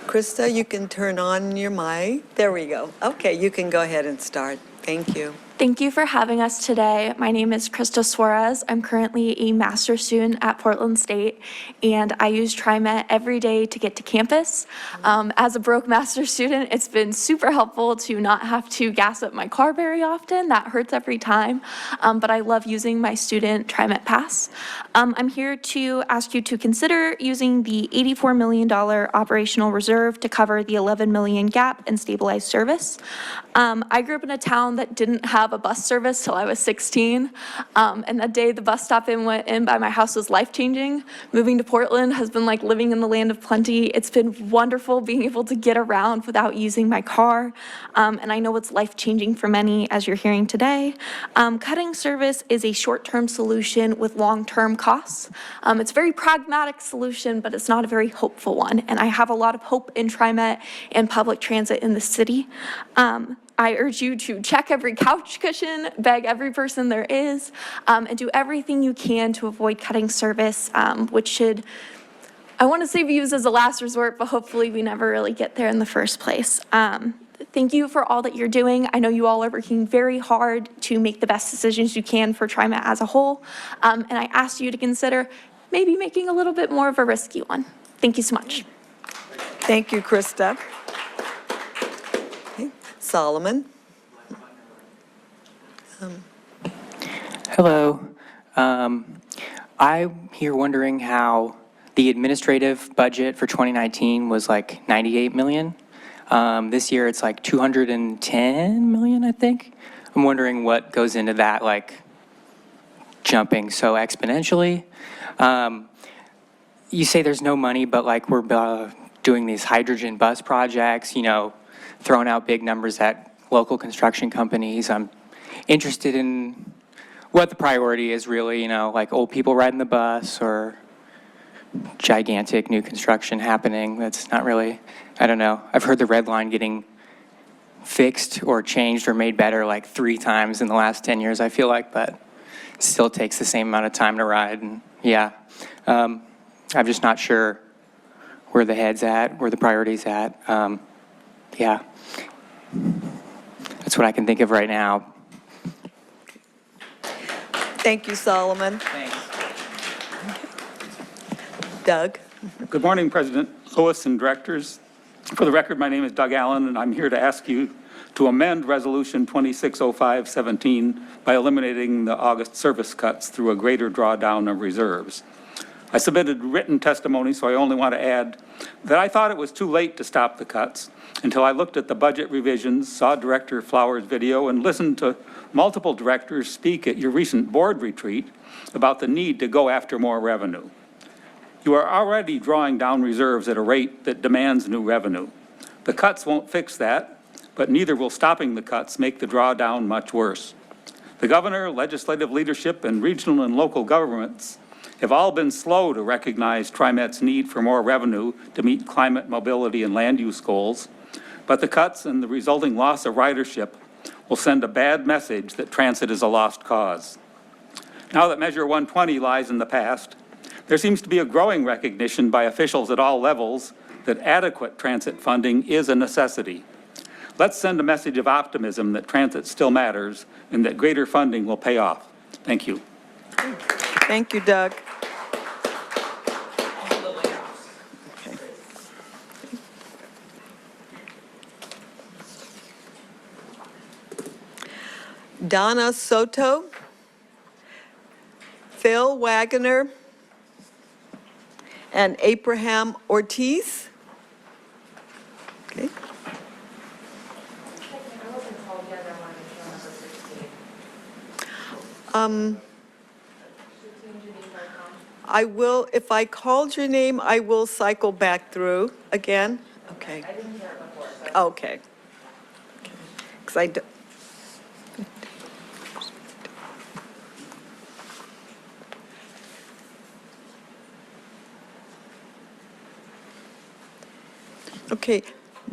Krista, you can turn on your mic. There we go. Okay, you can go ahead and start. Thank you. Thank you for having us today. My name is Krista Suarez. I'm currently a master's student at Portland State, and I use TRIMET every day to get to campus. As a broke master's student, it's been super helpful to not have to gas up my car very often. That hurts every time, but I love using my student TRIMET pass. I'm here to ask you to consider using the $84 million operational reserve to cover the $11 million gap in stabilized service. I grew up in a town that didn't have a bus service till I was 16. And that day the bus stop went in by my house was life-changing. Moving to Portland has been like living in the land of plenty. It's been wonderful being able to get around without using my car. And I know it's life-changing for many, as you're hearing today. Cutting service is a short-term solution with long-term costs. It's a very pragmatic solution, but it's not a very hopeful one. And I have a lot of hope in TriMet and public transit in the city. I urge you to check every couch cushion, beg every person there is, and do everything you can to avoid cutting service, which should, I want to say be used as a last resort, but hopefully we never really get there in the first place. Thank you for all that you're doing. I know you all are working very hard to make the best decisions you can for TriMet as a whole, and I ask you to consider maybe making a little bit more of a risky one. Thank you so much. Thank you, Krista. Solomon. Hello. I'm here wondering how the administrative budget for 2019 was like 98 million. This year it's like 210 million, I think. I'm wondering what goes into that, like jumping so exponentially. You say there's no money, but like we're doing these hydrogen bus projects, you know, throwing out big numbers at local construction companies. I'm interested in what the priority is really, you know, like old people riding the bus or gigantic new construction happening. That's not really, I don't know. I've heard the red line getting fixed or changed or made better like 3 times in the last 10 years, I feel like, but it still takes the same amount of time to ride. And yeah, I'm just not sure where the head's at, where the priority's at. Yeah, that's what I can think of right now. Thank you, Solomon. Thanks. Doug. Good morning, President Lewis and directors. For the record, my name is Doug Allen, and I'm here to ask you to amend Resolution 260517 by eliminating the August service cuts through a greater drawdown of reserves. I submitted written testimony, so I only want to add that I thought it was too late to stop the cuts until I looked at the budget revisions, saw Director Flowers' video, and listened to multiple directors speak at your recent board retreat about the need to go after more revenue. You are already drawing down reserves at a rate that demands new revenue. The cuts won't fix that, but neither will stopping the cuts make the drawdown much worse. The governor, legislative leadership, and regional and local governments have all been slow to recognize TriMet's need for more revenue to meet climate mobility and land use goals, but the cuts and the resulting loss of ridership will send a bad message that transit is a lost cause. Now that Measure 120 lies in the past, there seems to be a growing recognition by officials at all levels that adequate transit funding is a necessity. Let's send a message of optimism that transit still matters and that greater funding will pay off. Thank you. Thank you, Doug. Okay. Donna Soto, Phil Wagner, and Abraham Ortiz. Okay. I will, if I called your name, I will cycle back through again. Okay. I didn't hear it before. Okay. Because I do. Okay,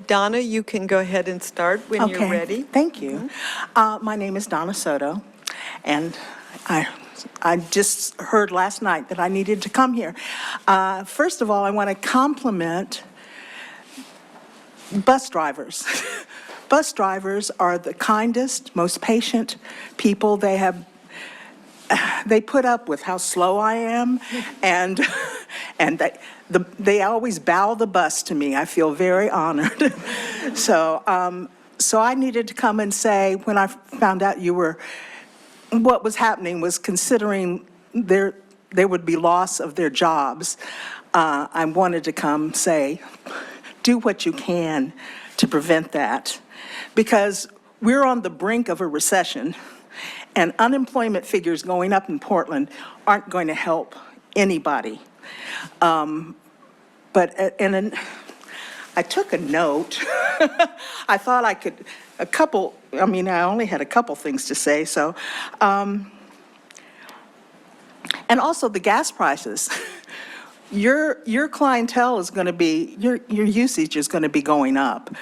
Donna, you can go ahead and start when you're ready. Thank you. My name is Donna Soto, and I just heard last night that I needed to come here. First of all, I want to compliment bus drivers. Bus drivers are the kindest, most patient people. They put up with how slow I am, and they always bow the bus to me. I feel very honored. So I needed to come and say, when I found out what was happening was considering there would be loss of their jobs, I wanted to come say, do what you can to prevent that. Because we're on the brink of a recession, and unemployment figures going up in Portland aren't going to help anybody. I took a note. I thought I could, I only had a couple things to say, so. And also the gas prices. Your clientele is going to be, your usage is going to be going up.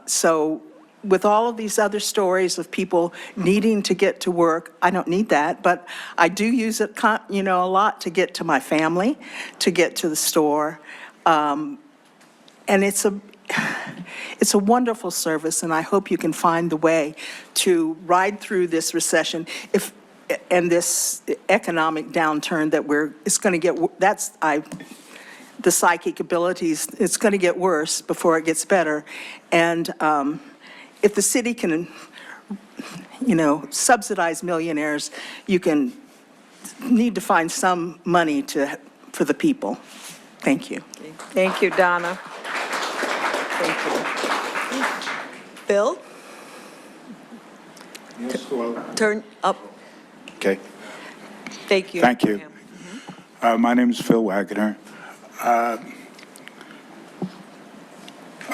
So with all of these other stories of people needing to get to work, I don't need that, but I do use it, a lot to get to my family, to get to the store. And it's a wonderful service, and I hope you can find the way to ride through this recession and this economic downturn that it's going to get, the psychic abilities, it's going to get worse before it gets better. And if the city can, subsidize millionaires, you need to find some money for the people. Thank you. Thank you, Donna. Thank you. Bill? Yes, hello. Turn up. Okay. Thank you. Thank you. My name is Phil Wagner.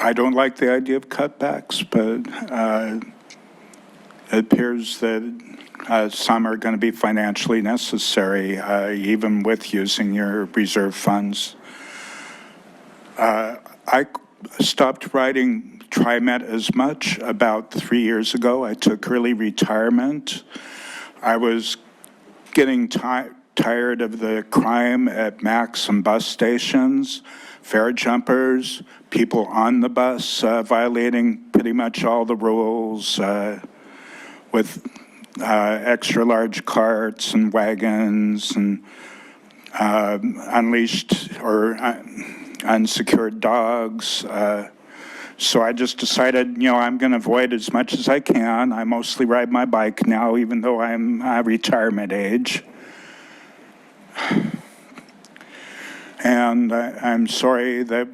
I don't like the idea of cutbacks, but it appears that some are going to be financially necessary, even with using your reserve funds. I stopped riding TriMet as much about 3 years ago. I took early retirement. I was getting tired of the crime at MAX and bus stations, fare jumpers, people on the bus violating pretty much all the rules with extra large carts and wagons and unleashed or unsecured dogs. So I just decided, I'm going to avoid as much as I can. I mostly ride my bike now, even though I'm retirement age. And I'm sorry that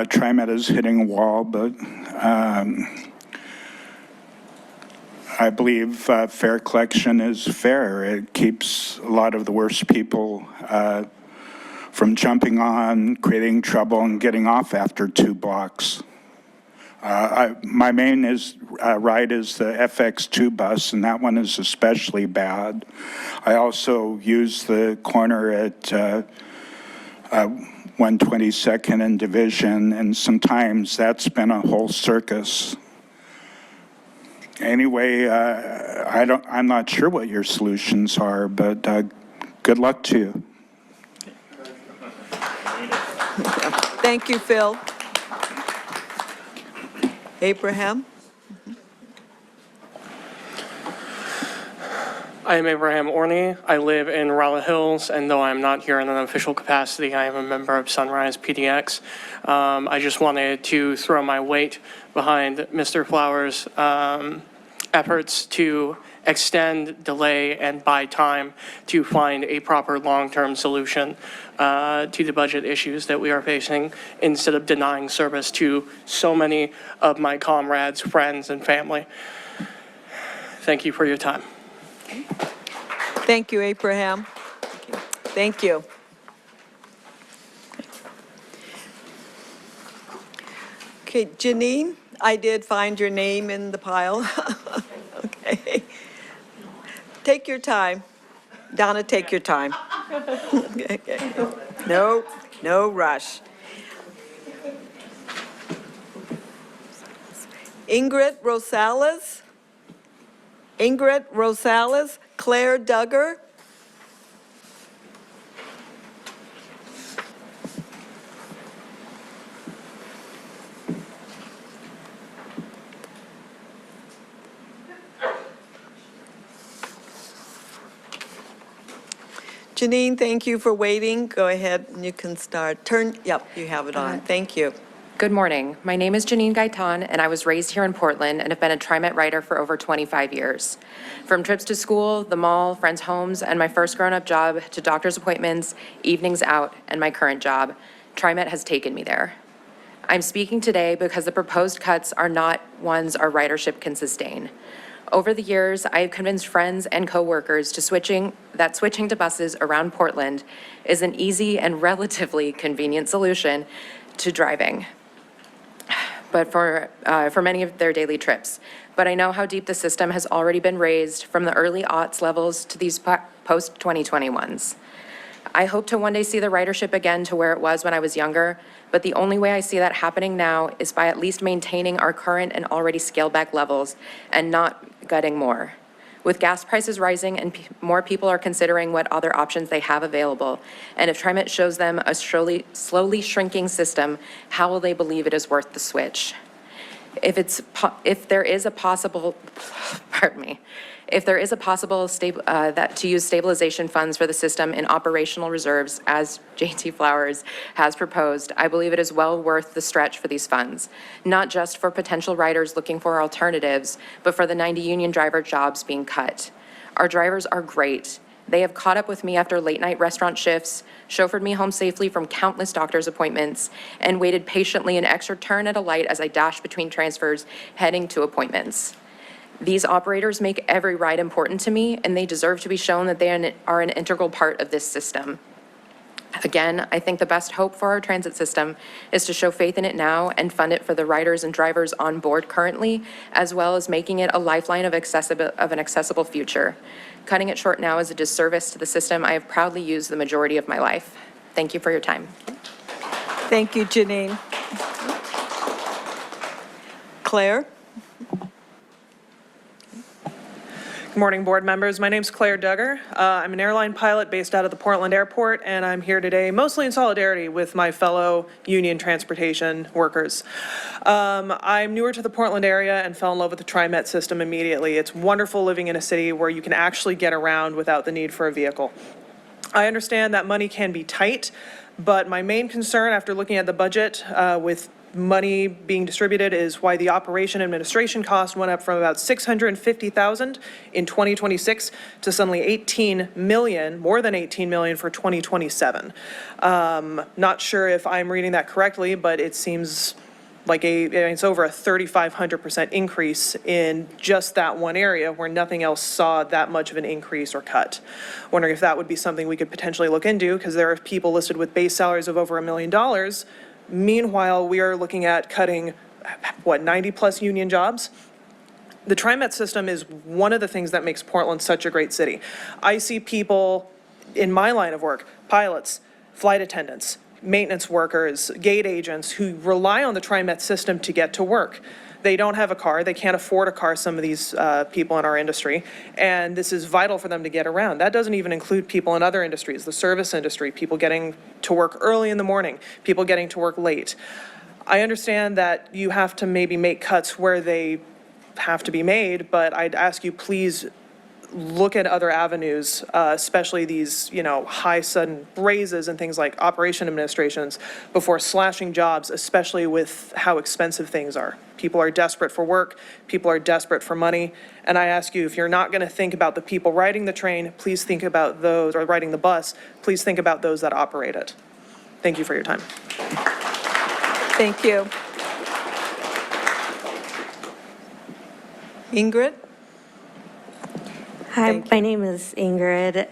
TriMet is hitting a wall, but I believe fair collection is fair. It keeps a lot of the worst people from jumping on, creating trouble, and getting off after 2 blocks. My main ride is the FX2 bus, and that one is especially bad. I also use the corner at 122nd and Division, and sometimes that's been a whole circus. Anyway, I'm not sure what your solutions are, but good luck to you. Thank you, Phil. Abraham? I am Abraham Orney. I live in Raleigh Hills, and though I'm not here in an official capacity, I am a member of Sunrise PDX. I just wanted to throw my weight behind Mr. Flowers' efforts to extend, delay, and buy time to find a proper long-term solution to the budget issues that we are facing, instead of denying service to so many of my comrades, friends, and family. Thank you for your time. Thank you, Abraham. Thank you. Okay, Janine, I did find your name in the pile. Okay. Take your time. Donna, take your time. Okay. No rush. Ingrid Rosales? Claire Duggar? Janine, thank you for waiting. Go ahead and you can start. Yep, you have it on. Thank you. Good morning. My name is Janine Gaitan, and I was raised here in Portland and have been a TriMet writer for over 25 years. From trips to school, the mall, friends' homes, and my first grown-up job to doctor's appointments, evenings out, and my current job, TriMet has taken me there. I'm speaking today because the proposed cuts are not ones our ridership can sustain. Over the years, I have convinced friends and coworkers that switching to buses around Portland is an easy and relatively convenient solution to driving, but for many of their daily trips. But I know how deep the system has already been raised from the early aughts levels to these post-2021s. I hope to one day see the ridership again to where it was when I was younger, but the only way I see that happening now is by at least maintaining our current and already scaled back levels and not gutting more. With gas prices rising and more people are considering what other options they have available, and if TriMet shows them a slowly shrinking system, how will they believe it is worth the switch? If there is a possible that to use stabilization funds for the system in operational reserves, as JT Flowers has proposed, I believe it is well worth the stretch for these funds, not just for potential riders looking for alternatives, but for the 90 union driver jobs being cut. Our drivers are great. They have caught up with me after late-night restaurant shifts, chauffeured me home safely from countless doctor's appointments, and waited patiently an extra turn at a light as I dashed between transfers heading to appointments. These operators make every ride important to me, and they deserve to be shown that they are an integral part of this system. Again, I think the best hope for our transit system is to show faith in it now and fund it for the riders and drivers on board currently, as well as making it a lifeline of an accessible future. Cutting it short now is a disservice to the system I have proudly used the majority of my life. Thank you for your time. Thank you, Janine. Claire? Good morning, board members. My name's Claire Duggar. I'm an airline pilot based out of the Portland Airport, and I'm here today mostly in solidarity with my fellow union transportation workers. I'm newer to the Portland area and fell in love with the TriMet system immediately. It's wonderful living in a city where you can actually get around without the need for a vehicle. I understand that money can be tight, but my main concern after looking at the budget with money being distributed is why the operation administration cost went up from about 650,000 in 2026 to suddenly 18 million, more than 18 million for 2027. Not sure if I'm reading that correctly, but it seems like it's over a 3,500% increase in just that one area where nothing else saw that much of an increase or cut. Wondering if that would be something we could potentially look into, because there are people listed with base salaries of over $1 million. Meanwhile, we are looking at cutting, 90 plus union jobs? The TRIMET system is one of the things that makes Portland such a great city. I see people in my line of work, pilots, flight attendants, maintenance workers, gate agents who rely on the TRIMET system to get to work. They don't have a car, they can't afford a car, some of these people in our industry, and this is vital for them to get around. That doesn't even include people in other industries, the service industry, people getting to work early in the morning, people getting to work late. I understand that you have to maybe make cuts where they have to be made, but I'd ask you, please look at other avenues, especially these, high sudden raises and things like operation administrations before slashing jobs, especially with how expensive things are. People are desperate for work, people are desperate for money, and I ask you, if you're not going to think about the people riding the train, please think about those, or riding the bus, please think about those that operate it. Thank you for your time. Thank you. Ingrid? Hi, my name is Ingrid.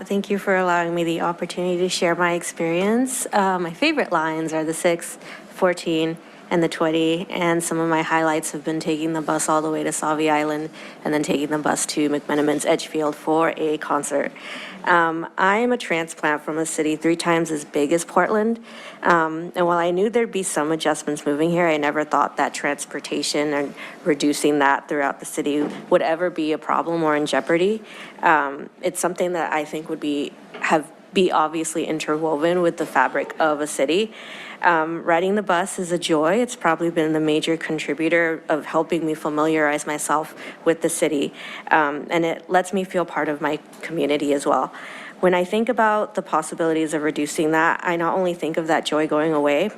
Thank you for allowing me the opportunity to share my experience. My favorite lines are the 6, 14, and the 20, and some of my highlights have been taking the bus all the way to Sauvie Island and then taking the bus to McMenamin's Edgefield for a concert. I am a transplant from a city 3 times as big as Portland, and while I knew there'd be some adjustments moving here, I never thought that transportation and reducing that throughout the city would ever be a problem or in jeopardy. It's something that I think would be obviously interwoven with the fabric of a city. Riding the bus is a joy. It's probably been the major contributor of helping me familiarize myself with the city, and it lets me feel part of my community as well. When I think about the possibilities of reducing that, I not only think of that joy going away,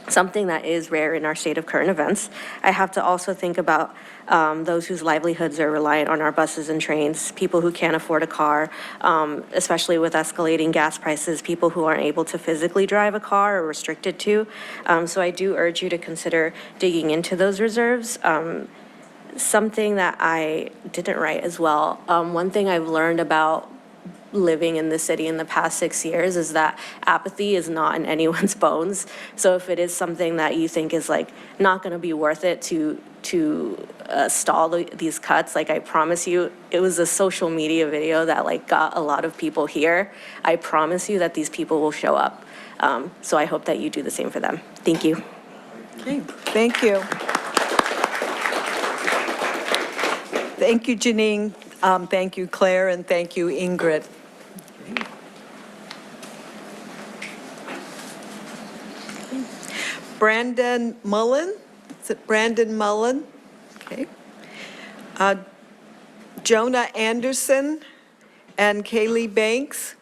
something that is rare in our state of current events, I have to also think about those whose livelihoods are reliant on our buses and trains, people who can't afford a car, especially with escalating gas prices, people who aren't able to physically drive a car or restricted to. So I do urge you to consider digging into those reserves. Something that I didn't write as well, one thing I've learned about living in the city in the past 6 years is that apathy is not in anyone's bones. So if it is something that you think is not going to be worth it to stall these cuts, I promise you, it was a social media video that got a lot of people here. I promise you that these people will show up. So I hope that you do the same for them. Thank you. Okay, thank you. Thank you, Janine. Thank you, Claire, and thank you, Ingrid. Brandon Mullen, is it Brandon Mullen? Okay. Jonah Anderson and Kaylee Banks.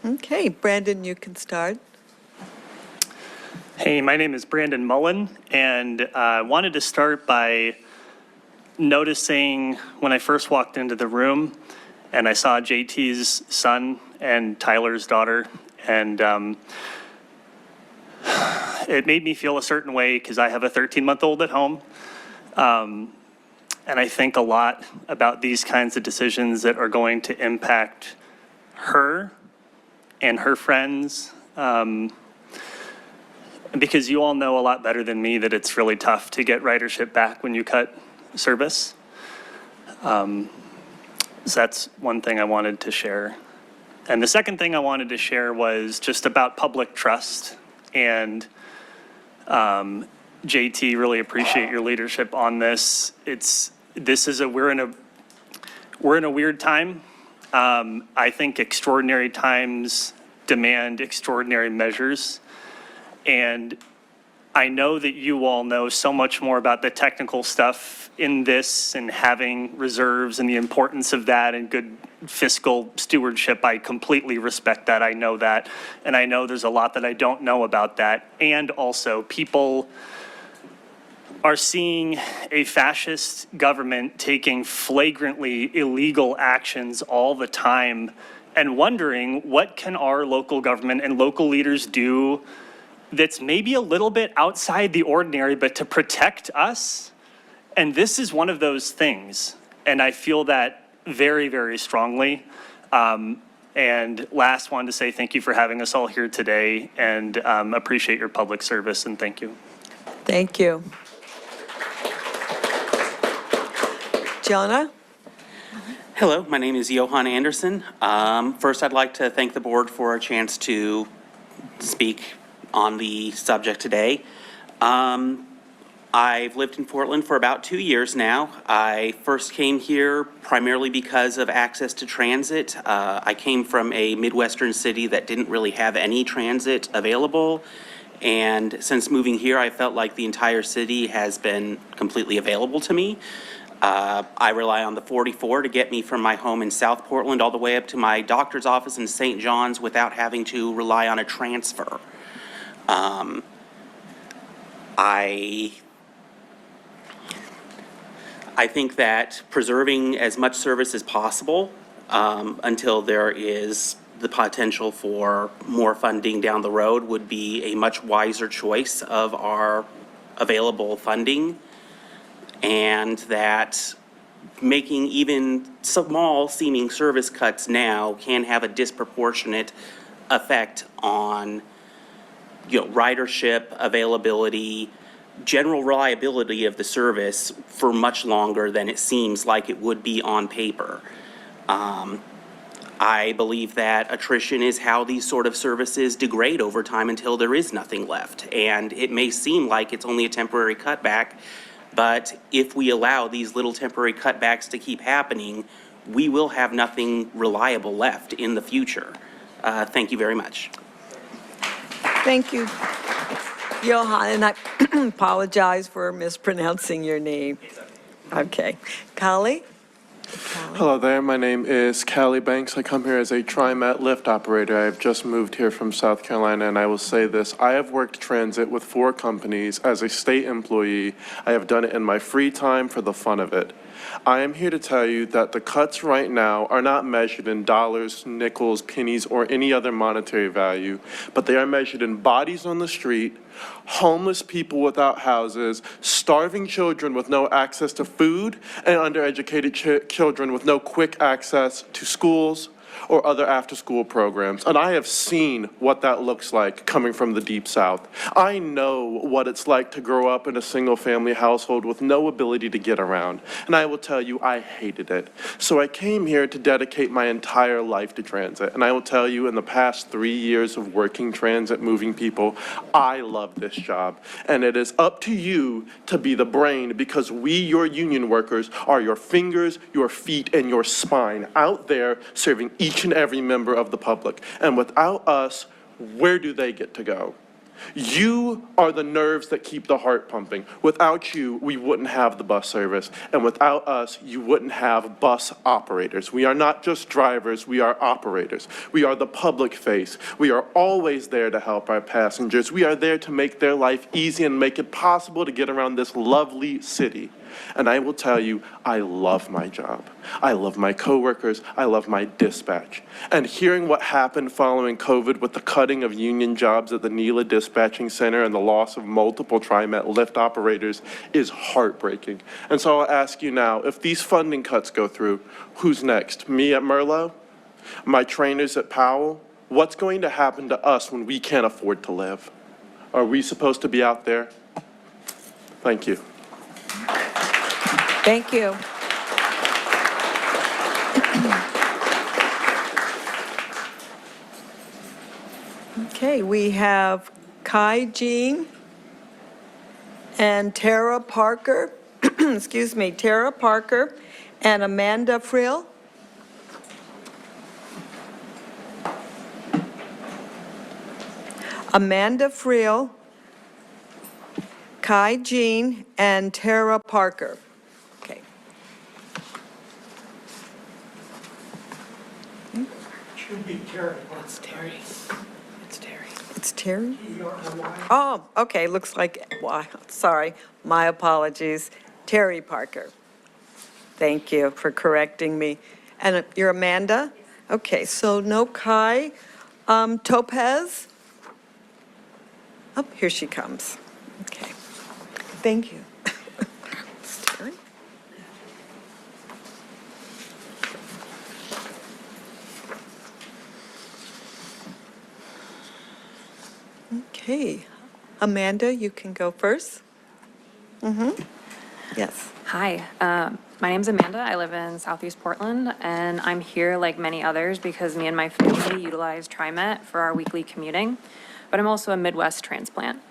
Okay, Brandon, you can start. Hey, my name is Brandon Mullen, and I wanted to start by noticing when I first walked into the room and I saw JT's son and Tyler's daughter, and it made me feel a certain way because I have a 13-month-old at home. And I think a lot about these kinds of decisions that are going to impact her and her friends, because you all know a lot better than me that it's really tough to get ridership back when you cut service. So that's one thing I wanted to share. And the second thing I wanted to share was just about public trust. And JT, really appreciate your leadership on this. We're in a weird time. I think extraordinary times demand extraordinary measures. And I know that you all know so much more about the technical stuff in this and having reserves and the importance of that and good fiscal stewardship. I completely respect that. I know that. And I know there's a lot that I don't know about that. And also, people are seeing a fascist government taking flagrantly illegal actions all the time and wondering, what can our local government and local leaders do that's maybe a little bit outside the ordinary, but to protect us? And this is one of those things. And I feel that very, very strongly. And last, wanted to say thank you for having us all here today, and appreciate your public service, and thank you. Thank you. Jonah? Hello, my name is Johan Anderson. First, I'd like to thank the board for a chance to speak on the subject today. I've lived in Portland for about 2 years now. I first came here primarily because of access to transit. I came from a Midwestern city that didn't really have any transit available. And since moving here, I felt like the entire city has been completely available to me. I rely on the 44 to get me from my home in South Portland all the way up to my doctor's office in St. John's without having to rely on a transfer. I think that preserving as much service as possible until there is the potential for more funding down the road would be a much wiser choice of our available funding, and that making even small seeming service cuts now can have a disproportionate effect on, ridership, availability, general reliability of the service for much longer than it seems like it would be on paper. I believe that attrition is how these sort of services degrade over time until there is nothing left. And it may seem like it's only a temporary cutback, but if we allow these little temporary cutbacks to keep happening, we will have nothing reliable left in the future. Thank you very much. Thank you, Johan, and I apologize for mispronouncing your name. Okay. Callie? Hello there, my name is Callie Banks. I come here as a TRIMET lift operator. I have just moved here from South Carolina, and I will say this. I have worked transit with 4 companies as a state employee. I have done it in my free time for the fun of it. I am here to tell you that the cuts right now are not measured in dollars, nickels, pennies, or any other monetary value, but they are measured in bodies on the street, homeless people without houses, starving children with no access to food, and undereducated children with no quick access to schools or other after-school programs. And I have seen what that looks like coming from the Deep South. I know what it's like to grow up in a single-family household with no ability to get around. And I will tell you, I hated it. So I came here to dedicate my entire life to transit. And I will tell you, in the past 3 years of working transit, moving people, I love this job. And it is up to you to be the brain, because we, your union workers, are your fingers, your feet, and your spine out there serving each and every member of the public. And without us, where do they get to go? You are the nerves that keep the heart pumping. Without you, we wouldn't have the bus service. And without us, you wouldn't have bus operators. We are not just drivers, we are operators. We are the public face. We are always there to help our passengers. We are there to make their life easy and make it possible to get around this lovely city. And I will tell you, I love my job. I love my coworkers. I love my dispatch. And hearing what happened following COVID with the cutting of union jobs at the Nela Dispatching Center and the loss of multiple TriMet lift operators is heartbreaking. And so I'll ask you now, if these funding cuts go through, who's next? Me at Merlot? My trainers at Powell? What's going to happen to us when we can't afford to live? Are we supposed to be out there? Thank you. Thank you. Okay, we have Kai Jean and Tara Parker, excuse me, Tara Parker and Amanda Frill. Amanda Friel, Kai Jean, and Tara Parker. Okay. Should be Terry. It's Terry. It's Terry. It's Terry? Oh, okay, looks like, sorry, my apologies. Terry Parker. Thank you for correcting me. And you're Amanda? Okay, so no Kai. Topaz? Oh, here she comes. Okay, thank you. It's Terry. Okay, Amanda, you can go first. Yes. Hi, my name's Amanda. I live in Southeast Portland, and I'm here like many others because me and my family utilize TriMet for our weekly commuting, but I'm also a Midwest transplant,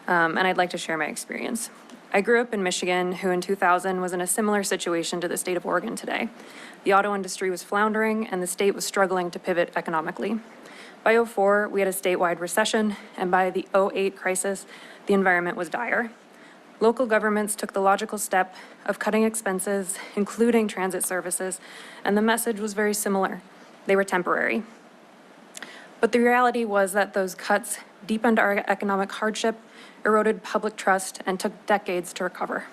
and I'd like to share my experience. I grew up in Michigan, who in 2000 was in a similar situation to the state of Oregon today. The auto industry was floundering, and the state was struggling to pivot economically. By 2004, we had a statewide recession, and by the 2008 crisis, the environment was dire. Local governments took the logical step of cutting expenses, including transit services, and the message was very similar. They were temporary. But the reality was that those cuts deepened our economic hardship, eroded public trust, and took decades to recover.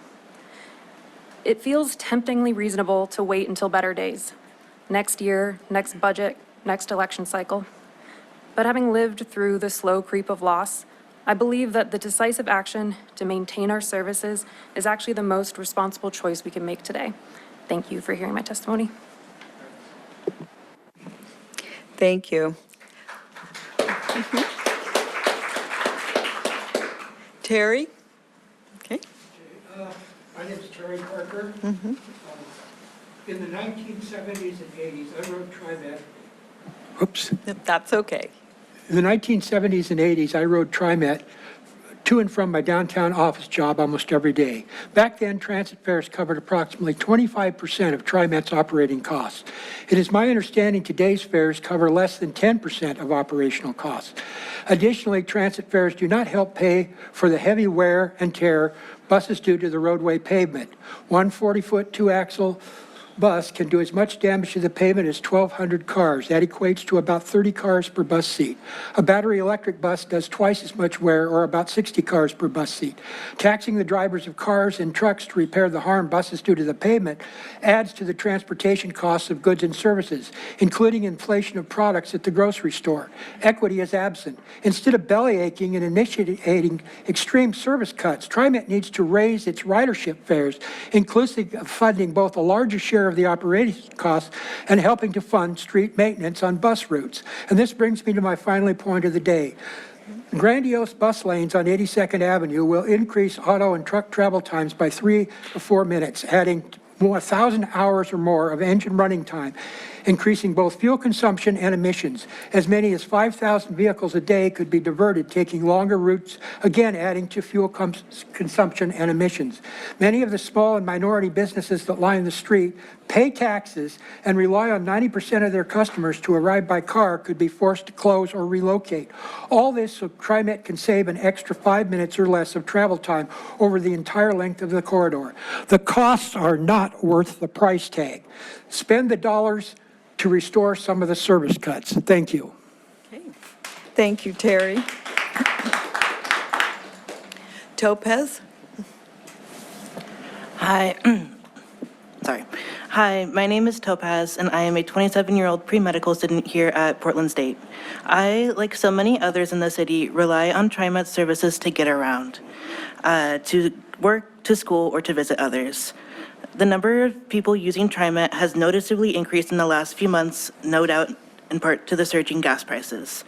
It feels temptingly reasonable to wait until better days, next year, next budget, next election cycle. But having lived through the slow creep of loss, I believe that the decisive action to maintain our services is actually the most responsible choice we can make today. Thank you for hearing my testimony. Thank you. Terry? Okay. My name is Terry Parker. In the 1970s and 80s, I rode TriMet. Oops. That's okay. In the 1970s and 80s, I rode TriMet to and from my downtown office job almost every day. Back then, transit fares covered approximately 25% of TriMet's operating costs. It is my understanding today's fares cover less than 10% of operational costs. Additionally, transit fares do not help pay for the heavy wear and tear buses do to the roadway pavement. One 40-foot, two-axle bus can do as much damage to the pavement as 1,200 cars. That equates to about 30 cars per bus seat. A battery electric bus does twice as much wear, or about 60 cars per bus seat. Taxing the drivers of cars and trucks to repair the harm buses do to the pavement adds to the transportation costs of goods and services, including inflation of products at the grocery store. Equity is absent. Instead of belly aching and initiating extreme service cuts, TriMet needs to raise its ridership fares, inclusive of funding both a larger share of the operating costs and helping to fund street maintenance on bus routes. And this brings me to my final point of the day. Grandiose bus lanes on 82nd Avenue will increase auto and truck travel times by 3 to 4 minutes, adding 1,000 hours or more of engine running time, increasing both fuel consumption and emissions. As many as 5,000 vehicles a day could be diverted, taking longer routes, again adding to fuel consumption and emissions. Many of the small and minority businesses that line the street pay taxes and rely on 90% of their customers to arrive by car could be forced to close or relocate. All this so TriMet can save an extra 5 minutes or less of travel time over the entire length of the corridor. The costs are not worth the price tag. Spend the dollars to restore some of the service cuts. Thank you. Okay. Thank you, Terry. Topaz? Hi. Sorry. Hi, my name is Topaz, and I am a 27-year-old pre-medical student here at Portland State. I, like so many others in the city, rely on TriMet services to get around, to work, to school, or to visit others. The number of people using TriMet has noticeably increased in the last few months, no doubt in part to the surging gas prices.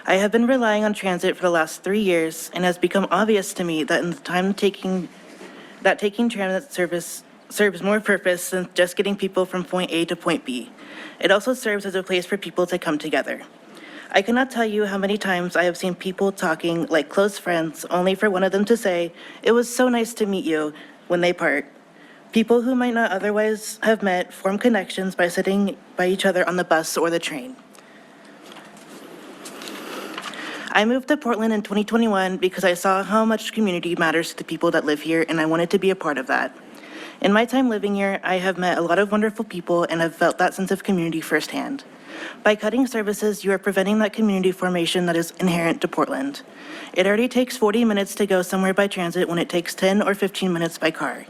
I have been relying on transit for the last 3 years, and it has become obvious to me that in the time taking transit service serves more purpose than just getting people from point A to point B. It also serves as a place for people to come together. I cannot tell you how many times I have seen people talking like close friends, only for one of them to say, "It was so nice to meet you," when they part. People who might not otherwise have met form connections by sitting by each other on the bus or the train. I moved to Portland in 2021 because I saw how much community matters to the people that live here, and I wanted to be a part of that. In my time living here, I have met a lot of wonderful people and have felt that sense of community firsthand. By cutting services, you are preventing that community formation that is inherent to Portland. It already takes 40 minutes to go somewhere by transit when it takes 10 or 15 minutes by car.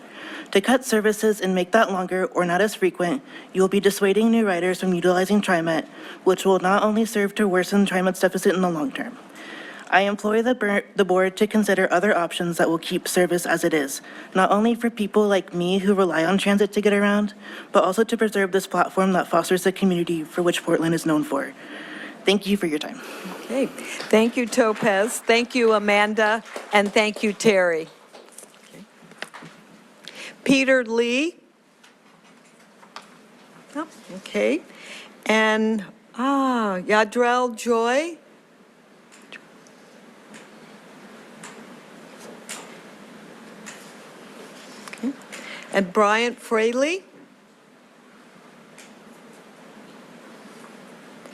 To cut services and make that longer or not as frequent, you will be dissuading new riders from utilizing TriMet, which will not only serve to worsen TriMet's deficit in the long term. I implore the board to consider other options that will keep service as it is, not only for people like me who rely on transit to get around, but also to preserve this platform that fosters the community for which Portland is known for. Thank you for your time. Okay, thank you, Topaz. Thank you, Amanda, and thank you, Terry. Peter Lee. Oh, okay, and Yadrell Joy. Okay. And Bryant Fraley.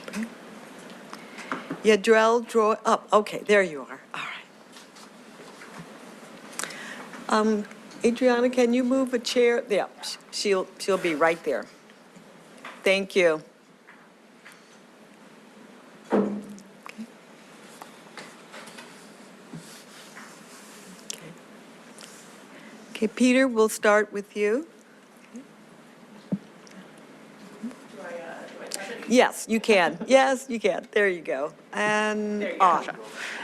Okay. Yadrell Joy, oh, okay, there you are, all right. Adriana, can you move a chair? Yeah, she'll be right there. Thank you. Okay, Peter, we'll start with you. Yes, you can. Yes, you can. There you go. And on.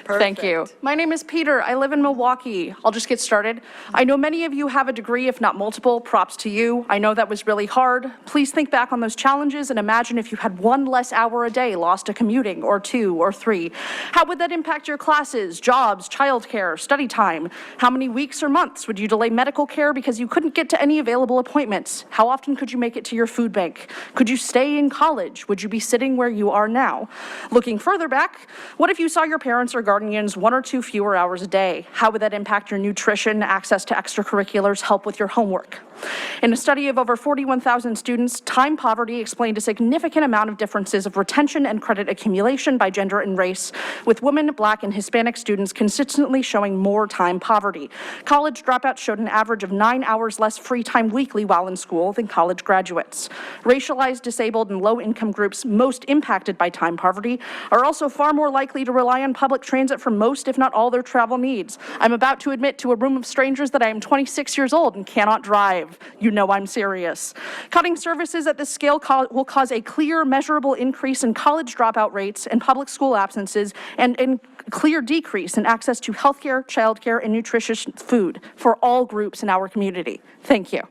Thank you. My name is Peter. I live in Milwaukee. I'll just get started. I know many of you have a degree, if not multiple. Props to you. I know that was really hard. Please think back on those challenges and imagine if you had 1 less hour a day lost to commuting, or 2 or 3. How would that impact your classes, jobs, childcare, study time? How many weeks or months would you delay medical care because you couldn't get to any available appointments? How often could you make it to your food bank? Could you stay in college? Would you be sitting where you are now? Looking further back, what if you saw your parents or guardians 1 or 2 fewer hours a day? How would that impact your nutrition, access to extracurriculars, help with your homework? In a study of over 41,000 students, time poverty explained a significant amount of differences of retention and credit accumulation by gender and race, with women, Black, and Hispanic students consistently showing more time poverty. College dropouts showed an average of 9 hours less free time weekly while in school than college graduates. Racialized, disabled, and low-income groups most impacted by time poverty are also far more likely to rely on public transit for most, if not all, their travel needs. I'm about to admit to a room of strangers that I am 26 years old and cannot drive. You know I'm serious. Cutting services at this scale will cause a clear, measurable increase in college dropout rates and public school absences, and clear decrease in access to healthcare, childcare, and nutritious food for all groups in our community. Thank you.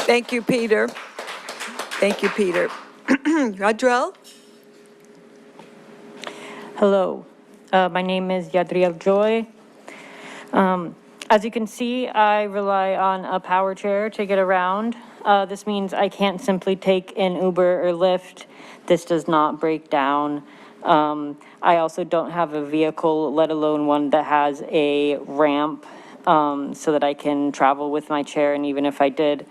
Thank you, Peter. Thank you, Peter. Yadrell? Hello, my name is Yadriel Joy. As you can see, I rely on a power chair to get around. This means I can't simply take an Uber or Lyft. This does not break down. I also don't have a vehicle, let alone one that has a ramp, so that I can travel with my chair. And even if I did,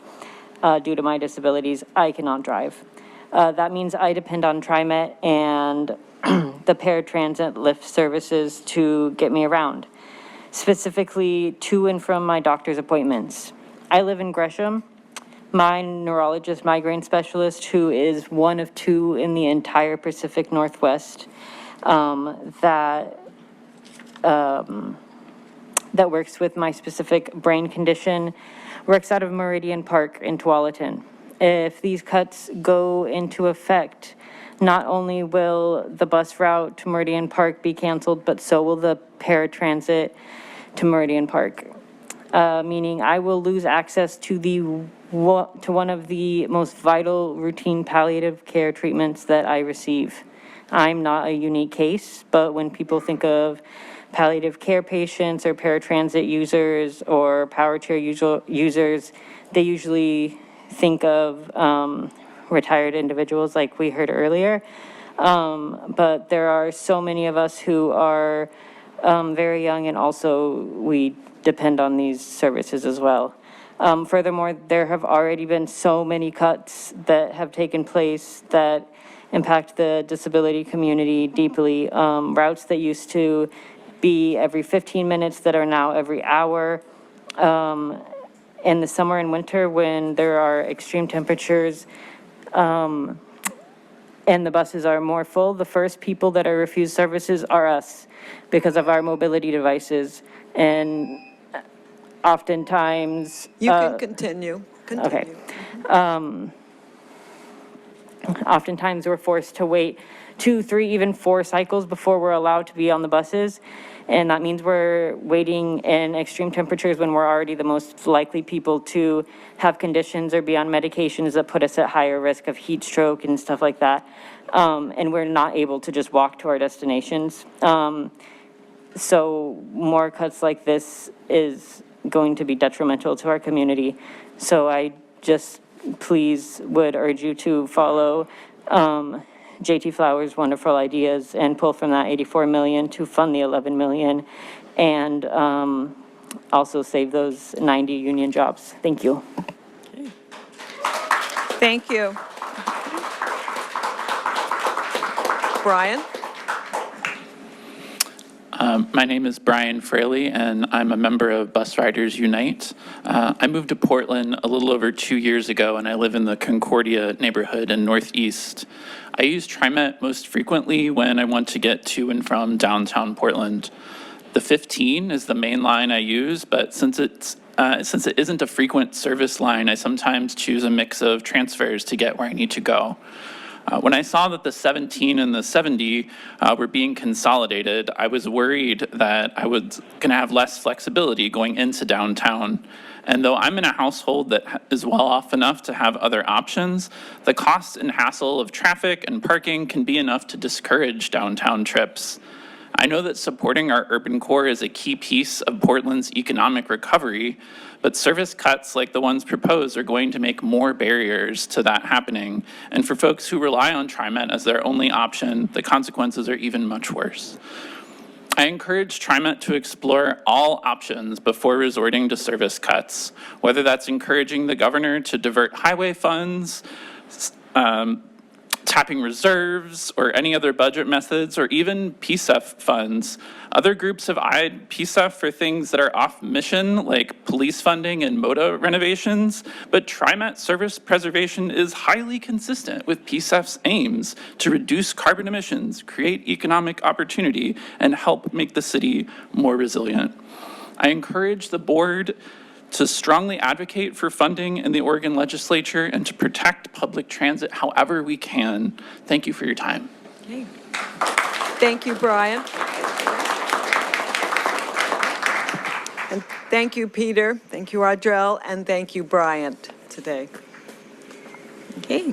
due to my disabilities, I cannot drive. That means I depend on TriMet and the paratransit Lyft services to get me around, specifically to and from my doctor's appointments. I live in Gresham. My neurologist migraine specialist, who is one of 2 in the entire Pacific Northwest, that works with my specific brain condition, works out of Meridian Park in Tualatin. If these cuts go into effect, not only will the bus route to Meridian Park be canceled, but so will the paratransit to Meridian Park, meaning I will lose access to one of the most vital routine palliative care treatments that I receive. I'm not a unique case, but when people think of palliative care patients or paratransit users or power chair users, they usually think of retired individuals like we heard earlier. But there are so many of us who are very young, and also we depend on these services as well. Furthermore, there have already been so many cuts that have taken place that impact the disability community deeply. Routes that used to be every 15 minutes that are now every hour. In the summer and winter when there are extreme temperatures, and the buses are more full, the first people that are refused services are us because of our mobility devices. And oftentimes. You can continue. Okay. Oftentimes we're forced to wait 2, 3, even 4 cycles before we're allowed to be on the buses. And that means we're waiting in extreme temperatures when we're already the most likely people to have conditions or be on medications that put us at higher risk of heat stroke and stuff like that. And we're not able to just walk to our destinations. So more cuts like this is going to be detrimental to our community. So I just please would urge you to follow JT Flowers' wonderful ideas and pull from that 84 million to fund the 11 million and also save those 90 union jobs. Thank you. Thank you. Brian? My name is Brian Fraley, and I'm a member of Bus Riders Unite. I moved to Portland a little over 2 years ago, and I live in the Concordia neighborhood in Northeast. I use TRIMET most frequently when I want to get to and from downtown Portland. The 15 is the main line I use, but since it isn't a frequent service line, I sometimes choose a mix of transfers to get where I need to go. When I saw that the 17 and the 70 were being consolidated, I was worried that I was going to have less flexibility going into downtown. And though I'm in a household that is well off enough to have other options, the cost and hassle of traffic and parking can be enough to discourage downtown trips. I know that supporting our urban core is a key piece of Portland's economic recovery, but service cuts like the ones proposed are going to make more barriers to that happening. And for folks who rely on TRIMET as their only option, the consequences are even much worse. I encourage TRIMET to explore all options before resorting to service cuts, whether that's encouraging the governor to divert highway funds, tapping reserves, or any other budget methods, or even PSEF funds. Other groups have eyed PSEF for things that are off mission, like police funding and MOTA renovations, but TRIMET service preservation is highly consistent with PSEF's aims to reduce carbon emissions, create economic opportunity, and help make the city more resilient. I encourage the board to strongly advocate for funding in the Oregon legislature and to protect public transit however we can. Thank you for your time. Okay. Thank you, Brian. And thank you, Peter. Thank you, Audrell, and thank you, Bryant, today. Okay.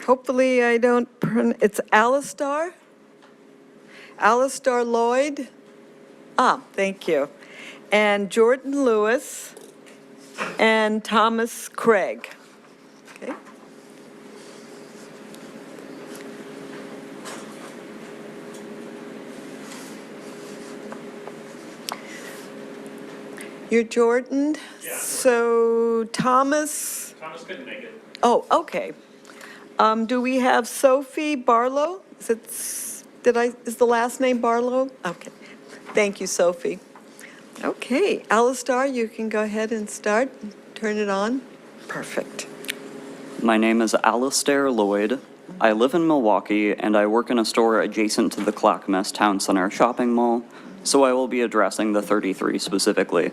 Hopefully I don't, it's Alistair? Alistair Lloyd? Thank you. And Jordan Lewis and Thomas Craig. Okay. You're Jordan? Yeah. So Thomas? Thomas couldn't make it. Oh, okay. Do we have Sophie Barlow? Is the last name Barlow? Okay. Thank you, Sophie. Okay, Alistair, you can go ahead and start. Turn it on. Perfect. My name is Alistair Lloyd. I live in Milwaukee, and I work in a store adjacent to the Clackamas Town Center shopping mall, so I will be addressing the 33 specifically.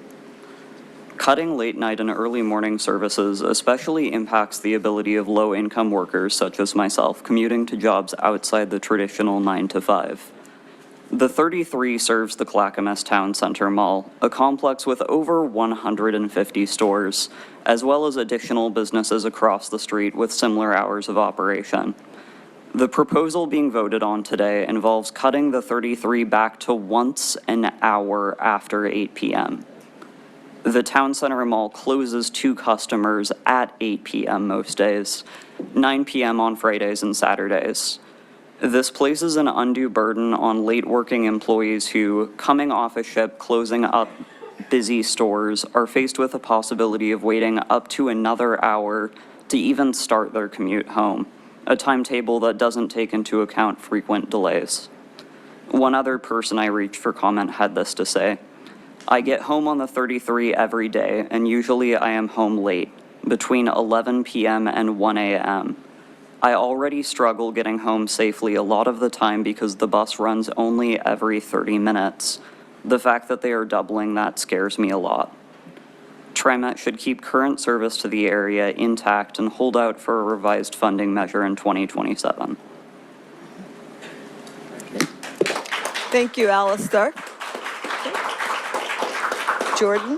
Cutting late night and early morning services especially impacts the ability of low-income workers such as myself commuting to jobs outside the traditional 9 to 5. The 33 serves the Clackamas Town Center Mall, a complex with over 150 stores, as well as additional businesses across the street with similar hours of operation. The proposal being voted on today involves cutting the 33 back to once an hour after 8 p.m. The Town Center Mall closes to customers at 8 p.m. most days, 9 p.m. on Fridays and Saturdays. This places an undue burden on late working employees who, coming off a shift closing busy stores are faced with the possibility of waiting up to another hour to even start their commute home, a timetable that doesn't take into account frequent delays. One other person I reached for comment had this to say: "I get home on the 33 every day, and usually I am home late, between 11 p.m. and 1 a.m. I already struggle getting home safely a lot of the time because the bus runs only every 30 minutes. The fact that they are doubling that scares me a lot. TRIMET should keep current service to the area intact and hold out for a revised funding measure in 2027. Thank you, Alistair. Jordan?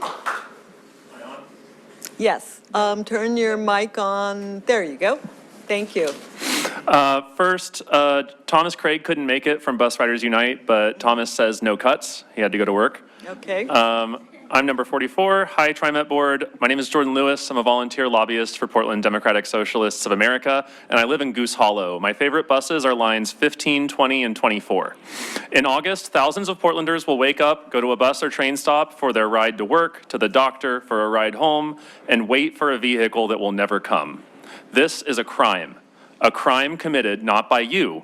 Yes, turn your mic on. There you go. Thank you. First, Thomas Craig couldn't make it from Bus Riders Unite, but Thomas says no cuts. He had to go to work. Okay. I'm number 44. Hi, TRIMET Board. My name is Jordan Lewis. I'm a volunteer lobbyist for Portland Democratic Socialists of America, and I live in Goose Hollow. My favorite buses are lines 15, 20, and 24. In August, thousands of Portlanders will wake up, go to a bus or train stop for their ride to work, to the doctor, for a ride home, and wait for a vehicle that will never come. This is a crime committed not by you,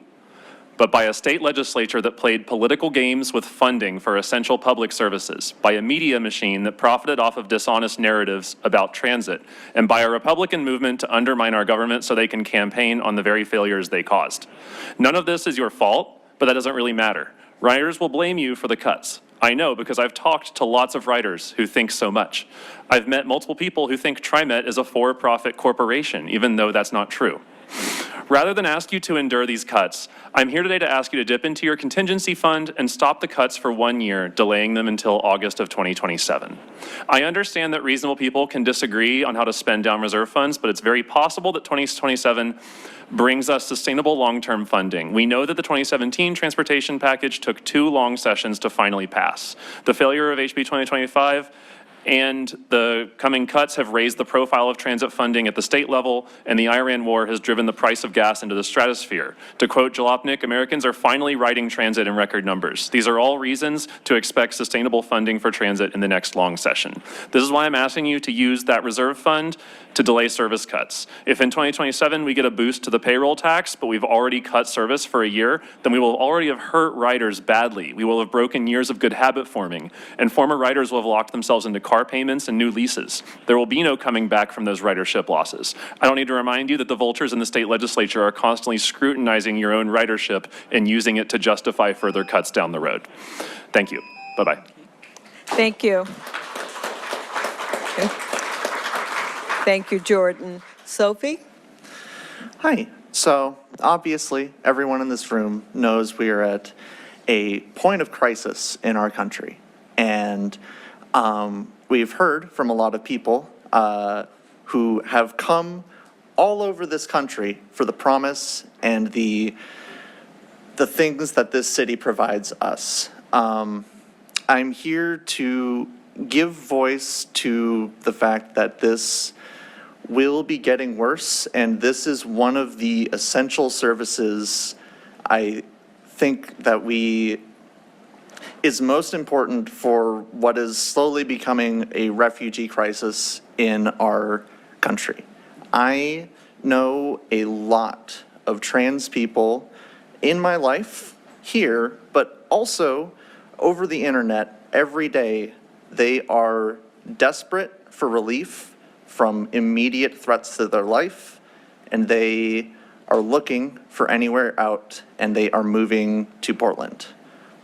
but by a state legislature that played political games with funding for essential public services, by a media machine that profited off of dishonest narratives about transit, and by a Republican movement to undermine our government so they can campaign on the very failures they caused. None of this is your fault, but that doesn't really matter. Riders will blame you for the cuts. I know because I've talked to lots of riders who think so much. I've met multiple people who think TRIMET is a for-profit corporation, even though that's not true. Rather than ask you to endure these cuts, I'm here today to ask you to dip into your contingency fund and stop the cuts for 1 year, delaying them until August of 2027. I understand that reasonable people can disagree on how to spend down reserve funds, but it's very possible that 2027 brings us sustainable long-term funding. We know that the 2017 transportation package took 2 long sessions to finally pass. The failure of HB 2025 and the coming cuts have raised the profile of transit funding at the state level, and the Iran war has driven the price of gas into the stratosphere. To quote Jalopnik, Americans are finally riding transit in record numbers. These are all reasons to expect sustainable funding for transit in the next long session. This is why I'm asking you to use that reserve fund to delay service cuts. If in 2027 we get a boost to the payroll tax, but we've already cut service for a year, then we will already have hurt riders badly. We will have broken years of good habit forming, and former riders will have locked themselves into car payments and new leases. There will be no coming back from those ridership losses. I don't need to remind you that the vultures in the state legislature are constantly scrutinizing your own ridership and using it to justify further cuts down the road. Thank you. Bye-bye. Thank you. Okay. Thank you, Jordan. Sophie? Hi. So obviously, everyone in this room knows we are at a point of crisis in our country. And we've heard from a lot of people who have come all over this country for the promise and the things that this city provides us. I'm here to give voice to the fact that this will be getting worse, and this is one of the essential services I think that is most important for what is slowly becoming a refugee crisis in our country. I know a lot of trans people in my life here, but also over the internet every day. They are desperate for relief from immediate threats to their life, and they are looking for anywhere out, and they are moving to Portland.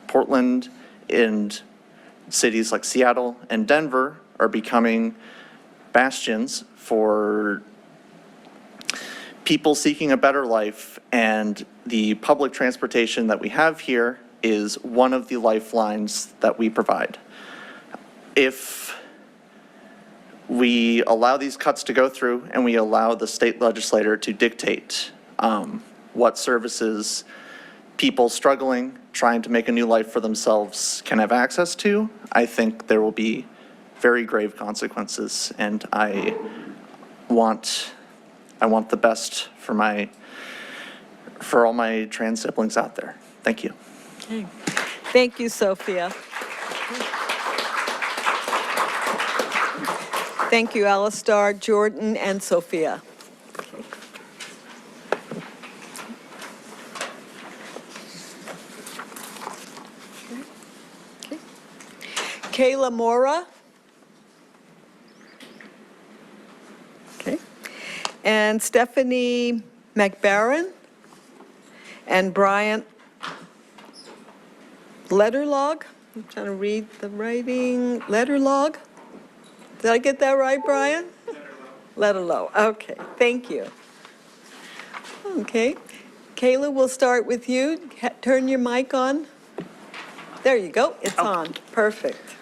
Portland and cities like Seattle and Denver are becoming bastions for people seeking a better life, and the public transportation that we have here is one of the lifelines that we provide. If we allow these cuts to go through and we allow the state legislator to dictate what services people struggling, trying to make a new life for themselves can have access to, I think there will be very grave consequences. And I want the best for all my trans siblings out there. Thank you. Okay. Thank you, Sophia. Thank you, Alistar, Jordan, and Sophia. Kayla Mora. Okay. And Stephanie McBaron. And Bryant Letterlog. I'm trying to read the writing. Letterlog. Did I get that right, Brian? Letterlow. Okay, thank you. Okay. Kayla, we'll start with you. Turn your mic on. There you go. It's on. Perfect.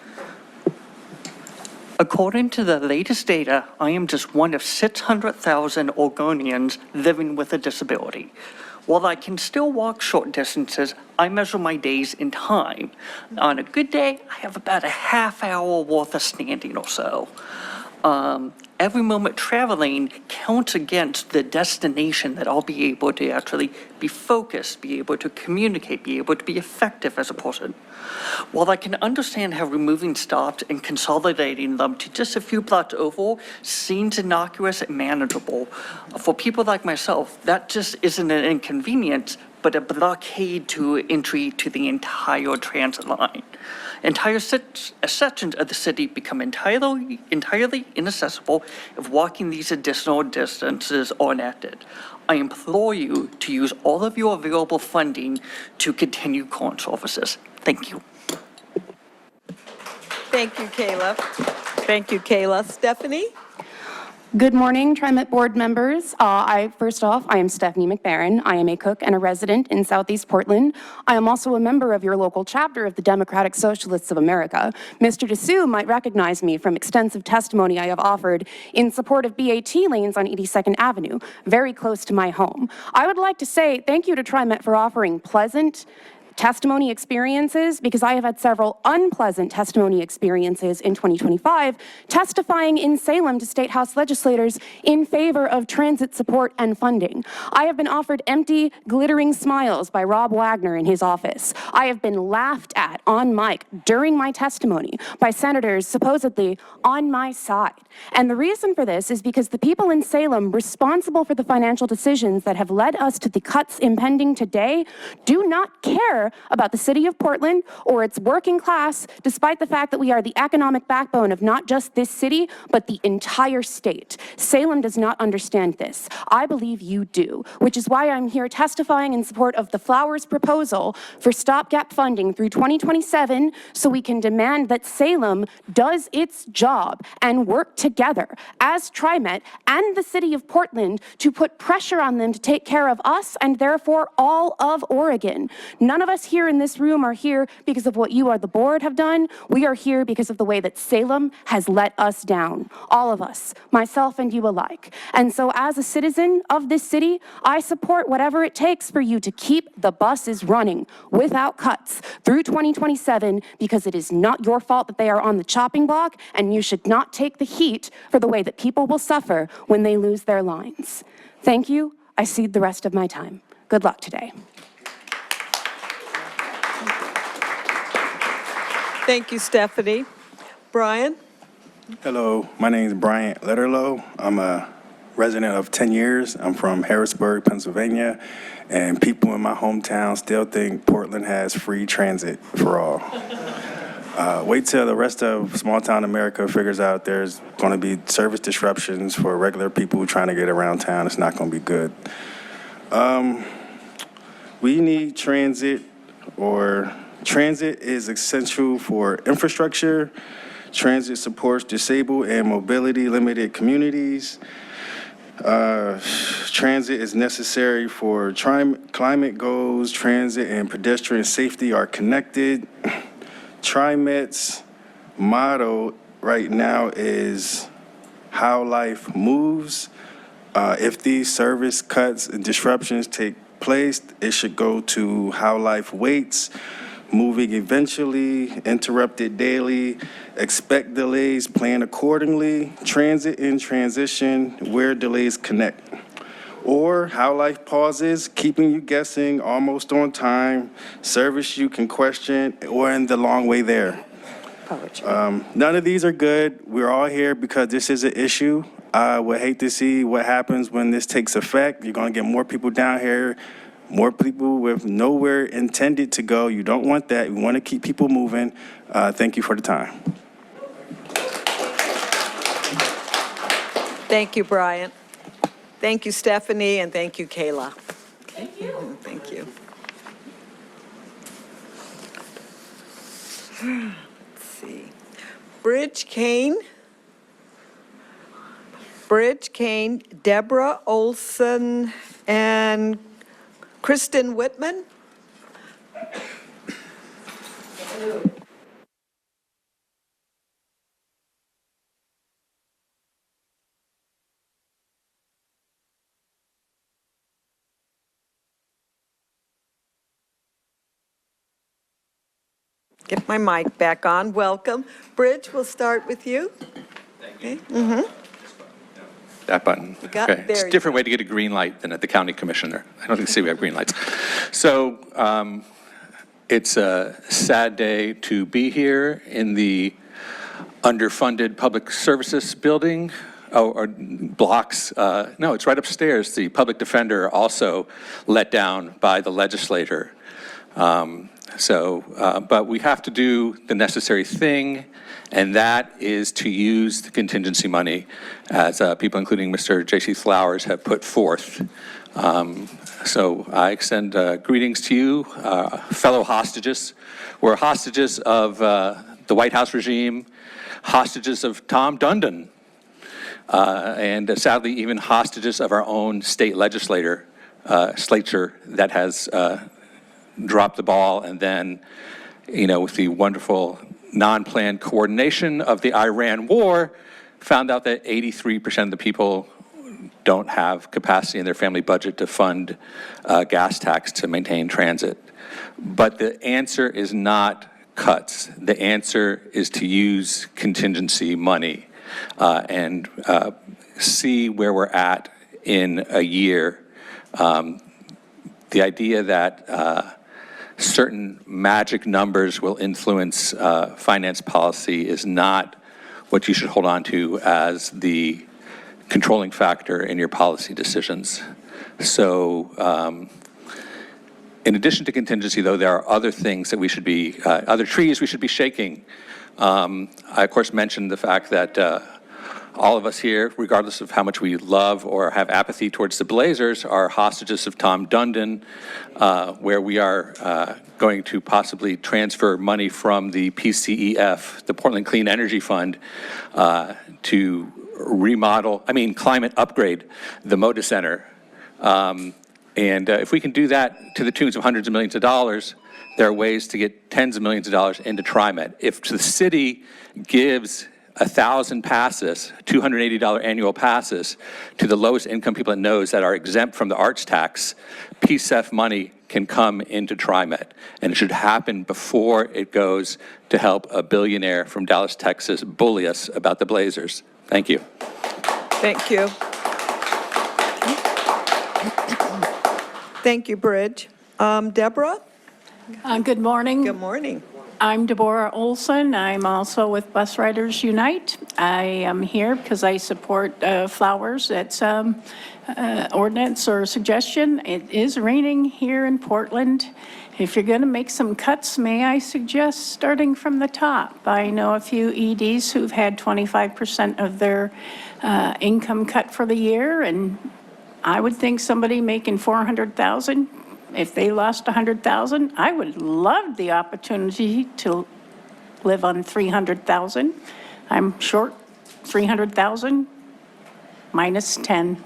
According to the latest data, I am just one of 600,000 Oregonians living with a disability. While I can still walk short distances, I measure my days in time. On a good day, I have about a half hour worth of standing or so. Every moment traveling counts against the destination that I'll be able to actually be focused, be able to communicate, be able to be effective as a person. While I can understand how removing stops and consolidating them to just a few blocks over seems innocuous and manageable, for people like myself, that just isn't an inconvenience, but a blockade to entry to the entire transit line. Entire sections of the city become entirely inaccessible if walking these additional distances are enacted. I implore you to use all of your available funding to continue current services. Thank you. Thank you, Kayla. Thank you, Kayla. Stephanie? Good morning, TRIMET board members. First off, I am Stephanie McBaron. I am a cook and a resident in Southeast Portland. I am also a member of your local chapter of the Democratic Socialists of America. Mr. Dessou might recognize me from extensive testimony I have offered in support of BAT lanes on 82nd Avenue, very close to my home. I would like to say thank you to TRIMET for offering pleasant testimony experiences, because I have had several unpleasant testimony experiences in 2025, testifying in Salem to State House legislators in favor of transit support and funding. I have been offered empty, glittering smiles by Rob Wagner in his office. I have been laughed at on mic during my testimony by senators supposedly on my side. And the reason for this is because the people in Salem responsible for the financial decisions that have led us to the cuts impending today do not care about the city of Portland or its working class, despite the fact that we are the economic backbone of not just this city, but the entire state. Salem does not understand this. I believe you do, which is why I'm here testifying in support of the Flowers proposal for stopgap funding through 2027, so we can demand that Salem does its job and work together as TRIMET and the city of Portland to put pressure on them to take care of us and therefore all of Oregon. None of us here in this room are here because of what you or the board have done. We are here because of the way that Salem has let us down. All of us, myself and you alike. And so as a citizen of this city, I support whatever it takes for you to keep the buses running without cuts through 2027, because it is not your fault that they are on the chopping block, and you should not take the heat for the way that people will suffer when they lose their lines. Thank you. I cede the rest of my time. Good luck today. Thank you, Stephanie. Brian? Hello, my name is Bryant Letterlow. I'm a resident of 10 years. I'm from Harrisburg, Pennsylvania, and people in my hometown still think Portland has free transit for all. Wait till the rest of small town America figures out there's going to be service disruptions for regular people trying to get around town. It's not going to be good. We need transit, or transit is essential for infrastructure. Transit supports disabled and mobility limited communities. Transit is necessary for climate goals. Transit and pedestrian safety are connected. TRIMET's motto right now is how life moves. If these service cuts and disruptions take place, it should go to how life waits. Moving eventually, interrupted daily, expect delays, plan accordingly, transit in transition, where delays connect. Or how life pauses, keeping you guessing, almost on time, service you can question, or in the long way there. poetry. None of these are good. We're all here because this is an issue. I would hate to see what happens when this takes effect. You're going to get more people down here, more people with nowhere intended to go. You don't want that. We want to keep people moving. Thank you for the time. Thank you, Brian. Thank you, Stephanie, and thank you, Kayla. Thank you. Thank you. Let's see. Bridge Kane, Deborah Olson, and Kristen Whitman. Get my mic back on. Welcome. Bridge, we'll start with you. Thank you. That button. got- Okay. It's there a you different way to get a green light than at the county commissioner. I don't think we have green lights. So it's a sad day to be here in the underfunded public services building, or blocks. No, it's right upstairs. The public defender also let down by the legislator. But we have to do the necessary thing, and that is to use the contingency money as people, including Mr. J.C. Flowers, have put forth. So I extend greetings to you, fellow hostages. We're hostages of the White House regime, hostages of Tom Dundon, and sadly even hostages of our own state legislature that has dropped the ball, and then, with the wonderful non-planned coordination of the Iran war, found out that 83% of the people don't have capacity in their family budget to fund gas tax to maintain transit. But the answer is not cuts. The answer is to use contingency money and see where we're at in a year. The idea that certain magic numbers will influence finance policy is not what you should hold on to as the controlling factor in your policy decisions. So in addition to contingency, though, there are other things that we should be, other trees we should be shaking. I, of course, mentioned the fact that all of us here, regardless of how much we love or have apathy towards the Blazers, are hostages of Tom Dundon, where we are going to possibly transfer money from the PCEF, the Portland Clean Energy Fund, to climate upgrade the Moda Center. And if we can do that to the tunes of hundreds of millions of dollars, there are ways to get tens of millions of dollars into TRIMET. If the city gives 1,000 passes, $280 annual passes, to the lowest income people it knows that are exempt from the arts tax, PCEF money can come into TRIMET. And it should happen before it goes to help a billionaire from Dallas, Texas, bully us about the Blazers. Thank you. Thank you. Thank you, Bridge. Deborah? Good morning. Good morning. I'm Deborah Olson. I'm also with Bus Riders Unite. I am here because I support Flowers. It's ordinance or suggestion. It is raining here in Portland. If you're going to make some cuts, may I suggest starting from the top? I know a few EDs who've had 25% of their income cut for the year, and I would think somebody making $400,000, if they lost $100,000, I would love the opportunity to live on $300,000. I'm short $300,000 minus 10,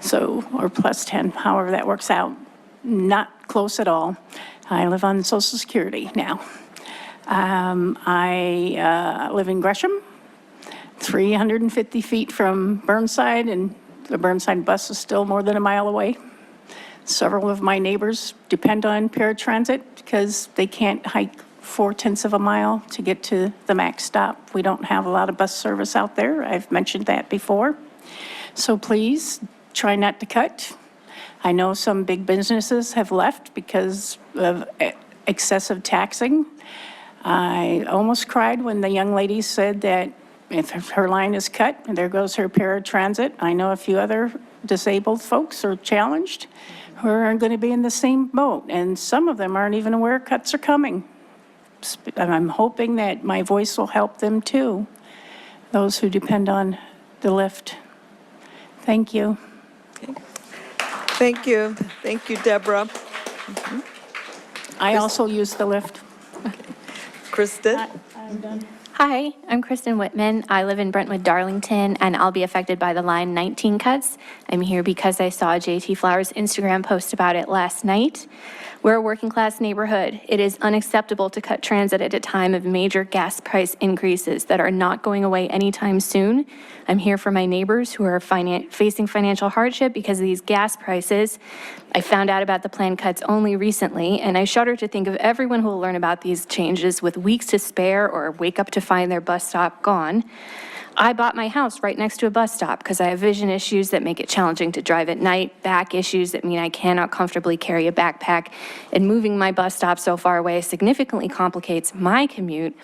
so, or plus 10, however that works out. Not close at all. I live on Social Security now. I live in Gresham, 350 feet from Burnside, and the Burnside bus is still more than a mile away. Several of my neighbors depend on paratransit because they can't hike 4/10 of a mile to get to the max stop. We don't have a lot of bus service out there. I've mentioned that before. So please try not to cut. I know some big businesses have left because of excessive taxing. I almost cried when the young lady said that if her line is cut, there goes her paratransit. I know a few other disabled folks are challenged who are going to be in the same boat, and some of them aren't even aware cuts are coming. And I'm hoping that my voice will help them too, those who depend on the lift. Thank you. Thank you. Thank you, Deborah. I also use the lift. Kristen? I'm done. Hi, I'm Kristen Whitman. I live in Brentwood, Darlington, and I'll be affected by the Line 19 cuts. I'm here because I saw JT Flowers' Instagram post about it last night. We're a working-class neighborhood. It is unacceptable to cut transit at a time of major gas price increases that are not going away anytime soon. I'm here for my neighbors who are facing financial hardship because of these gas prices. I found out about the planned cuts only recently, and I shudder to think of everyone who will learn about these changes with weeks to spare or wake up to find their bus stop gone. I bought my house right next to a bus stop because I have vision issues that make it challenging to drive at night, back issues that mean I cannot comfortably carry a backpack, and moving my bus stop so far away significantly complicates my commute.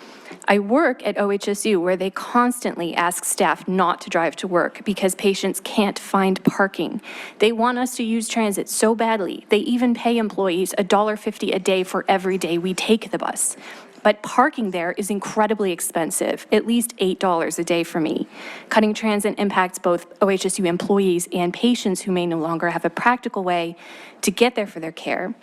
I work at OHSU, where they constantly ask staff not to drive to work because patients can't find parking. They want us to use transit so badly, they even pay employees $1.50 a day for every day we take the bus. But parking there is incredibly expensive, at least $8 a day for me. Cutting transit impacts both OHSU employees and patients who may no longer have a practical way to get there for their care.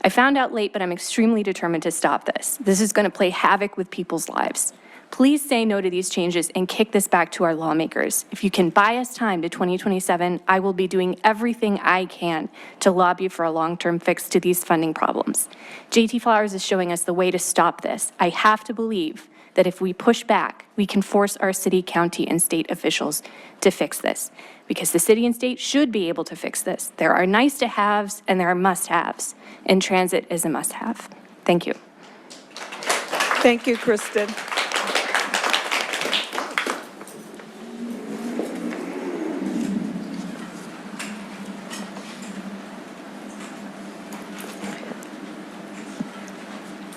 I found out late, but I'm extremely determined to stop this. This is going to play havoc with people's lives. Please say no to these changes and kick this back to our lawmakers. If you can buy us time to 2027, I will be doing everything I can to lobby for a long-term fix to these funding problems. JT Flowers is showing us the way to stop this. I have to believe that if we push back, we can force our city, county, and state officials to fix this, because the city and state should be able to fix this. There are nice-to-haves and there are must-haves, and transit is a must-have. Thank you. Thank you, Kristen.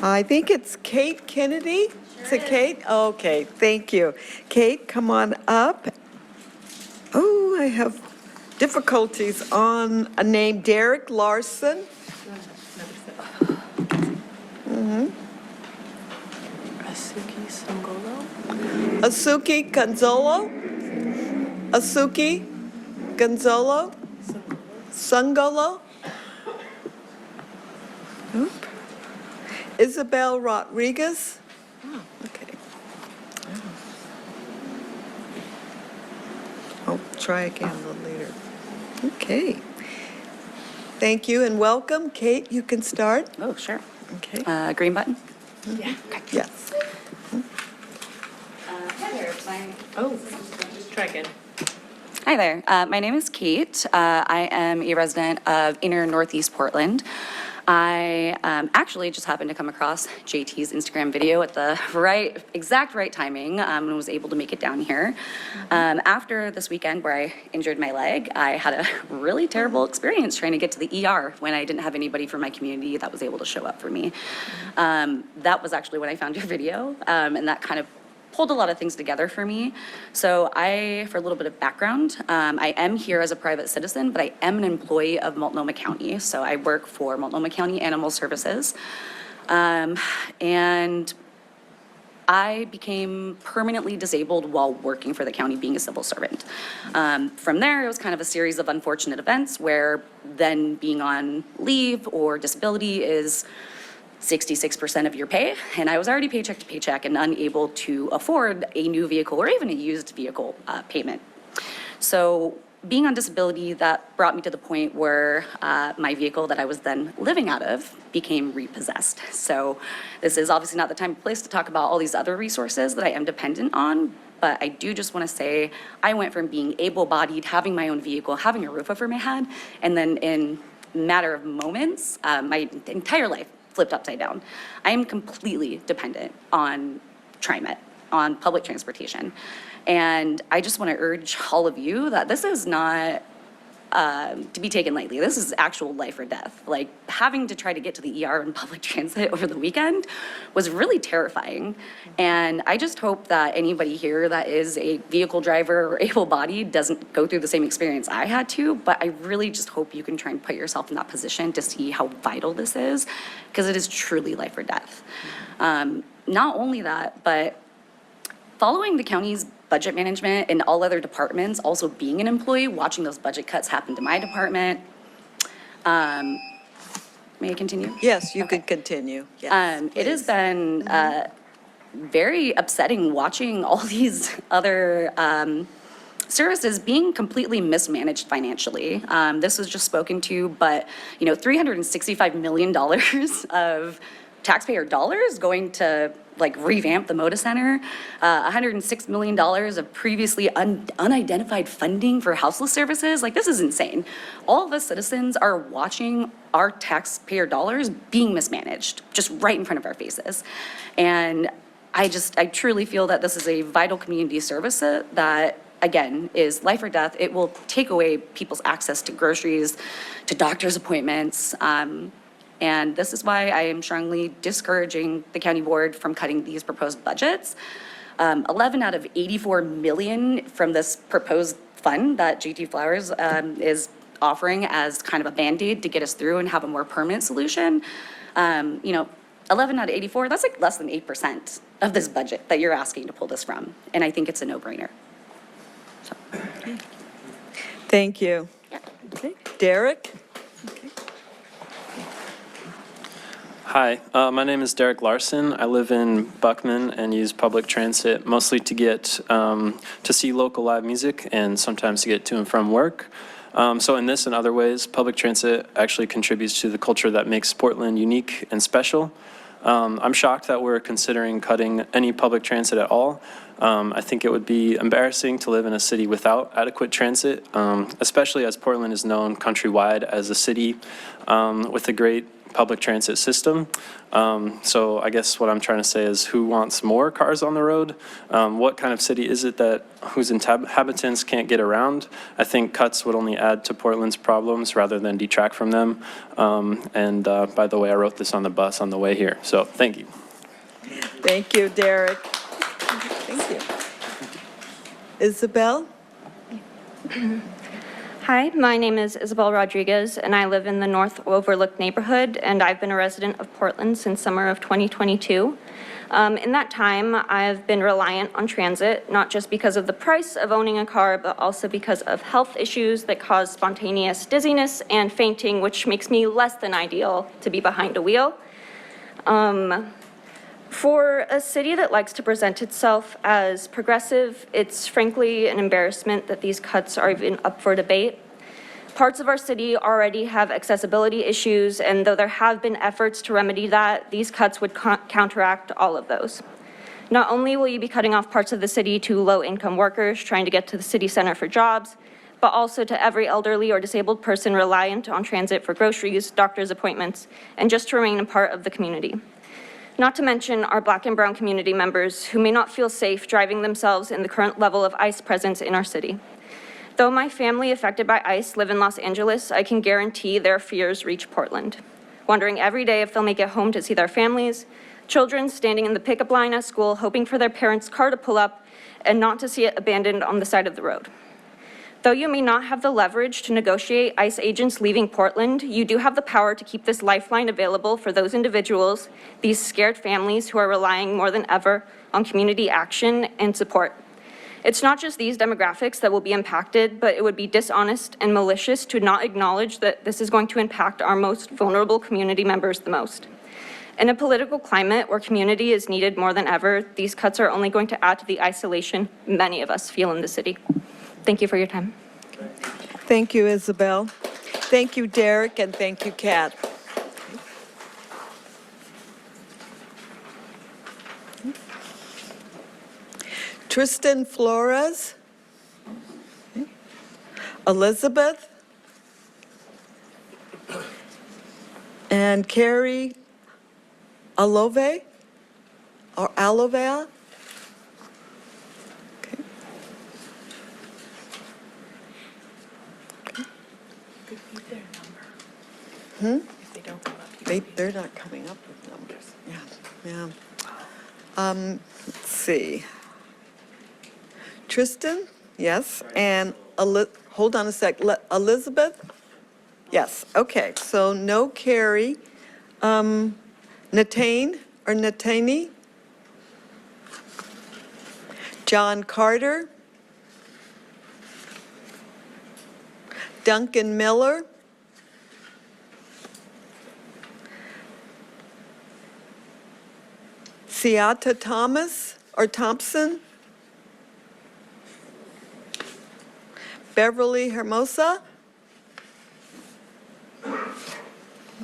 I think it's Kate Kennedy. Is it Kate? Okay, thank you. Kate, come on up. Oh, I have difficulties on a name, Derek Larson. Asuki Sangolo? Asuki Gonzalo? Asuki Gonzalo? Sangolo? Oop. Isabel Rodriguez? Oh, okay. I'll try again a little later. Okay. Thank you and welcome. Kate, you can start. Oh, sure. Okay. Green button? Yeah. Yes. Hi there. Just try again. Hi there. My name is Kate. I am a resident of inner Northeast Portland. I actually just happened to come across JT's Instagram video at the exact right timing and was able to make it down here. After this weekend where I injured my leg, I had a really terrible experience trying to get to the ER when I didn't have anybody from my community that was able to show up for me. That was actually when I found your video, and that kind of pulled a lot of things together for me. So for a little bit of background, I am here as a private citizen, but I am an employee of Multnomah County. So I work for Multnomah County Animal Services. And I became permanently disabled while working for the county, being a civil servant. From there, it was kind of a series of unfortunate events where then being on leave or disability is 66% of your pay, and I was already paycheck to paycheck and unable to afford a new vehicle or even a used vehicle payment. So being on disability, that brought me to the point where my vehicle that I was then living out of became repossessed. So this is obviously not the time and place to talk about all these other resources that I am dependent on, but I do just want to say I went from being able-bodied, having my own vehicle, having a roof over my head, and then in a matter of moments, my entire life flipped upside down. I am completely dependent on TRIMET, on public transportation. And I just want to urge all of you that this is not to be taken lightly. This is actual life or death. Like, having to try to get to the ER in public transit over the weekend was really terrifying. And I just hope that anybody here that is a vehicle driver or able-bodied doesn't go through the same experience I had to, but I really just hope you can try and put yourself in that position to see how vital this is, because it is truly life or death. Not only that, but following the county's budget management and all other departments, also being an employee, watching those budget cuts happen to my department. May I continue? Yes, you could continue. Yes, It has been very upsetting watching all these other services being completely mismanaged financially. This was just spoken to, but $365 million of taxpayer dollars going to like revamp the Moda Center, $106 million of previously unidentified funding for houseless services. Like, this is insane. All of us citizens are watching our taxpayer dollars being mismanaged just right in front of our faces. And I truly feel that this is a vital community service that, again, is life or death. It will take away people's access to groceries, to doctor's appointments. And this is why I am strongly discouraging the county board from cutting these proposed budgets. 11 out of 84 million from this proposed fund that JT Flowers is offering as kind of a Band-Aid to get us through and have a more permanent solution. 11 out of 84, that's like less than 8% of this budget that you're asking to pull this from. And I think it's a no-brainer. So. Thank you. Okay. Derek? Hi, my name is Derek Larson. I live in Buckman and use public transit mostly to get to see local live music and sometimes to get to and from work. So in this and other ways, public transit actually contributes to the culture that makes Portland unique and special. I'm shocked that we're considering cutting any public transit at all. I think it would be embarrassing to live in a city without adequate transit, especially as Portland is known countrywide as a city with a great public transit system. So I guess what I'm trying to say is, who wants more cars on the road? What kind of city is it that whose inhabitants can't get around? I think cuts would only add to Portland's problems rather than detract from them. By the way, I wrote this on the bus on the way here. So thank you. Thank you, Derek. Thank you. Isabel? Hi, my name is Isabel Rodriguez, and I live in the North Overlook neighborhood, and I've been a resident of Portland since summer of 2022. In that time, I've been reliant on transit, not just because of the price of owning a car, but also because of health issues that cause spontaneous dizziness and fainting, which makes me less than ideal to be behind a wheel. For a city that likes to present itself as progressive, it's frankly an embarrassment that these cuts are even up for debate. Parts of our city already have accessibility issues, and though there have been efforts to remedy that, these cuts would counteract all of those. Not only will you be cutting off parts of the city to low-income workers trying to get to the city center for jobs, but also to every elderly or disabled person reliant on transit for groceries, doctor's appointments, and just to remain a part of the community. Not to mention our Black and Brown community members who may not feel safe driving themselves in the current level of ICE presence in our city. Though my family affected by ICE live in Los Angeles, I can guarantee their fears reach Portland. Wondering every day if they'll make it home to see their families, children standing in the pickup line at school hoping for their parents' car to pull up and not to see it abandoned on the side of the road. Though you may not have the leverage to negotiate ICE agents leaving Portland, you do have the power to keep this lifeline available for those individuals, these scared families who are relying more than ever on community action and support. It's not just these demographics that will be impacted, but it would be dishonest and malicious to not acknowledge that this is going to impact our most vulnerable community members the most. In a political climate where community is needed more than ever, these cuts are only going to add to the isolation many of us feel in the city. Thank you for your time. Thank you, Isabel. Thank you, Derek, and thank you, Kat. Tristan Flores. Elizabeth. And Carrie Alove, or Alovea. They're not coming up with numbers. Yeah. Let's see. Tristan? Yes. And hold on a sec. Elizabeth? Yes. Okay. So no Carrie. Natane or Natani? John Carter? Duncan Miller? Seata Thomas or Thompson? Beverly Hermosa?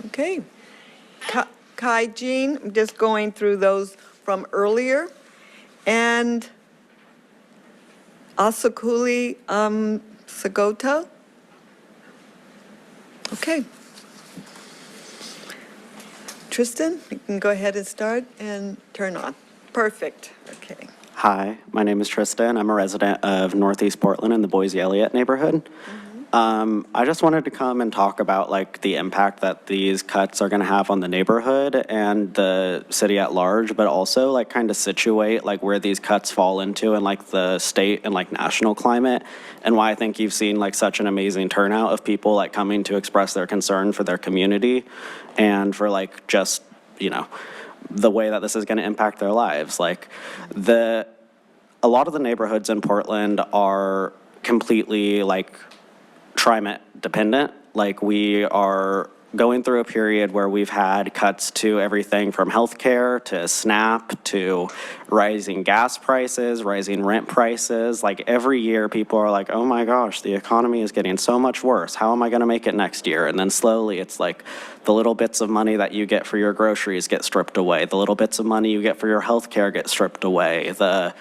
Okay. Kai Jean, I'm just going through those from earlier. And Asakuli Sagota? Okay. Tristan, you can go ahead and start and turn on. Perfect. Okay. Hi, my name is Tristan. I'm a resident of Northeast Portland in the Boise Elliott neighborhood. I just wanted to come and talk about like the impact that these cuts are going to have on the neighborhood and the city at large, but also like kind of situate like where these cuts fall into in like the state and like national climate, and why I think you've seen like such an amazing turnout of people like coming to express their concern for their community and for like just, you know, the way that this is going to impact their lives. Like a lot of the neighborhoods in Portland are completely like TRIMET dependent. Like we are going through a period where we've had cuts to everything from healthcare to SNAP to rising gas prices, rising rent prices. Like every year people are like, oh my gosh, the economy is getting so much worse. How am I going to make it next year? And then slowly it's like the little bits of money that you get for your groceries get stripped away. The little bits of money you get for your healthcare get stripped away. The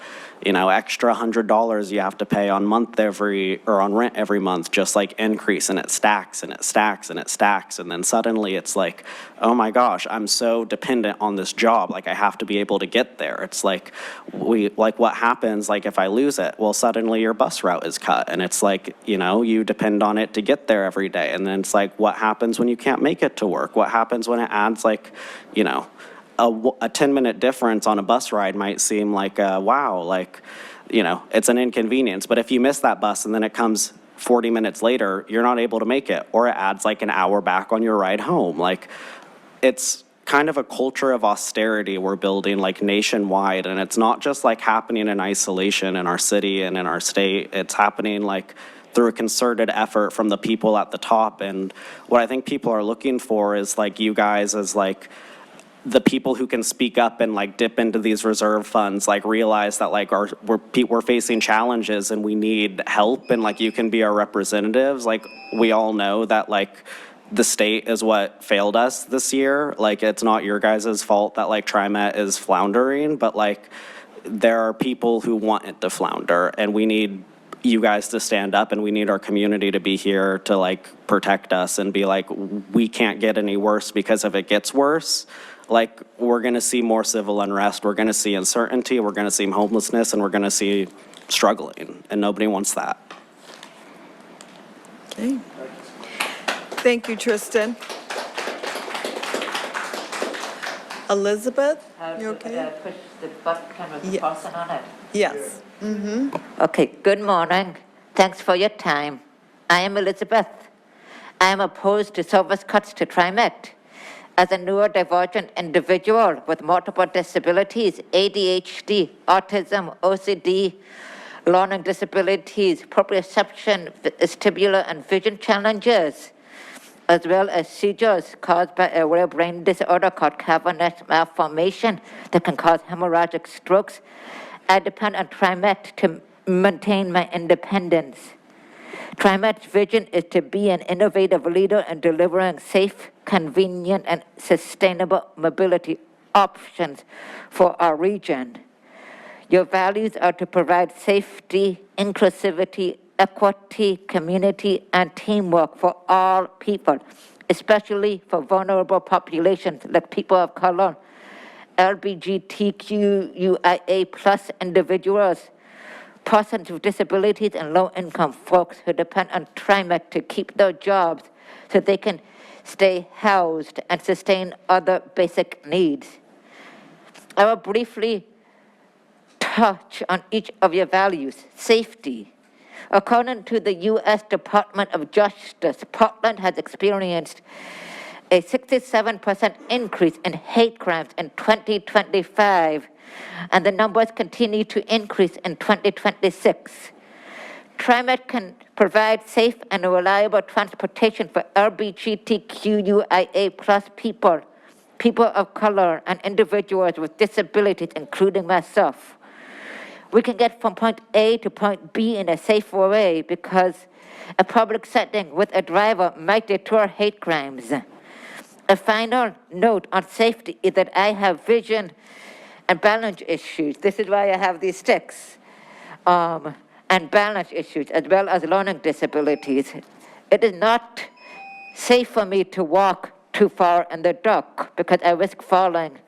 extra $100 you have to pay on rent every month just like increase, and it stacks and it stacks and it stacks. And then suddenly it's like, oh my gosh, I'm so dependent on this job. Like I have to be able to get there. It's like what happens like if I lose it? Well, suddenly your bus route is cut, and it's like, you depend on it to get there every day. And then it's like, what happens when you can't make it to work? What happens when it adds like, a 10-minute difference on a bus ride might seem like, wow, like, it's an inconvenience. But if you miss that bus and then it comes 40 minutes later, you're not able to make it, or it adds like an hour back on your ride home. Like, it's kind of a culture of austerity we're building like nationwide. And it's not just like happening in isolation in our city and in our state. It's happening like through a concerted effort from the people at the top. And what I think people are looking for is like you guys as like the people who can speak up and like dip into these reserve funds, like realize that like we're facing challenges and we need help, and like you can be our representatives. Like we all know that like the state is what failed us this year. Like it's not your guys' fault that like TRIMET is floundering, but like there are people who want it to flounder, and we need you guys to stand up, and we need our community to be here to like protect us and be like, we can't get any worse, because if it gets worse, like we're going to see more civil unrest, we're going to see uncertainty, we're going to see homelessness, and we're going to see struggling, and nobody wants that. Okay. Thank you, Tristan. Elizabeth, you okay? Push the button with the person on it. Yes. Okay, good morning. Thanks for your time. I am Elizabeth. I am opposed to service cuts to TRIMET. As a neurodivergent individual with multiple disabilities, ADHD, autism, OCD, learning disabilities, proprioception, vestibular and vision challenges, as well as seizures caused by a rare brain disorder called cavernous malformation that can cause hemorrhagic strokes, I depend on TRIMET to maintain my independence. TRIMET's vision is to be an innovative leader in delivering safe, convenient, and sustainable mobility options for our region. Your values are to provide safety, inclusivity, equity, community, and teamwork for all people, especially for vulnerable populations like people of color, LGBTQIA+ individuals, persons with disabilities and low-income folks who depend on TRIMET to keep their jobs so they can stay housed and sustain other basic needs. I will briefly touch on each of your values. Safety. According to the U.S. Department of Justice, Portland has experienced a 67% increase in hate crimes in 2025, and the numbers continue to increase in 2026. TRIMET can provide safe and reliable transportation for LGBTQIA+ people, people of color, and individuals with disabilities, including myself. We can get from point A to point B in a safe way because a public setting with a driver might deter hate crimes. A final note on safety is that I have vision and balance issues. This is why I have these sticks. And balance issues, as well as learning disabilities. It is not safe for me to walk too far in the dark because I risk falling,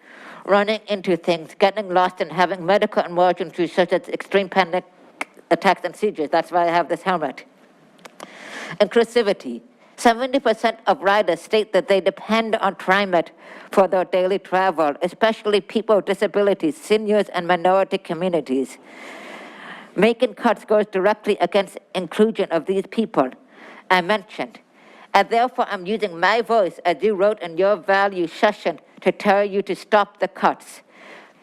running into things, getting lost, and having medical emergencies such as extreme panic attacks and seizures. That's why I have this helmet. Inclusivity. 70% of riders state that they depend on TRIMET for their daily travel, especially people with disabilities, seniors, and minority communities. Making cuts goes directly against inclusion of these people I mentioned. And therefore, I'm using my voice, as you wrote in your value session, to tell you to stop the cuts.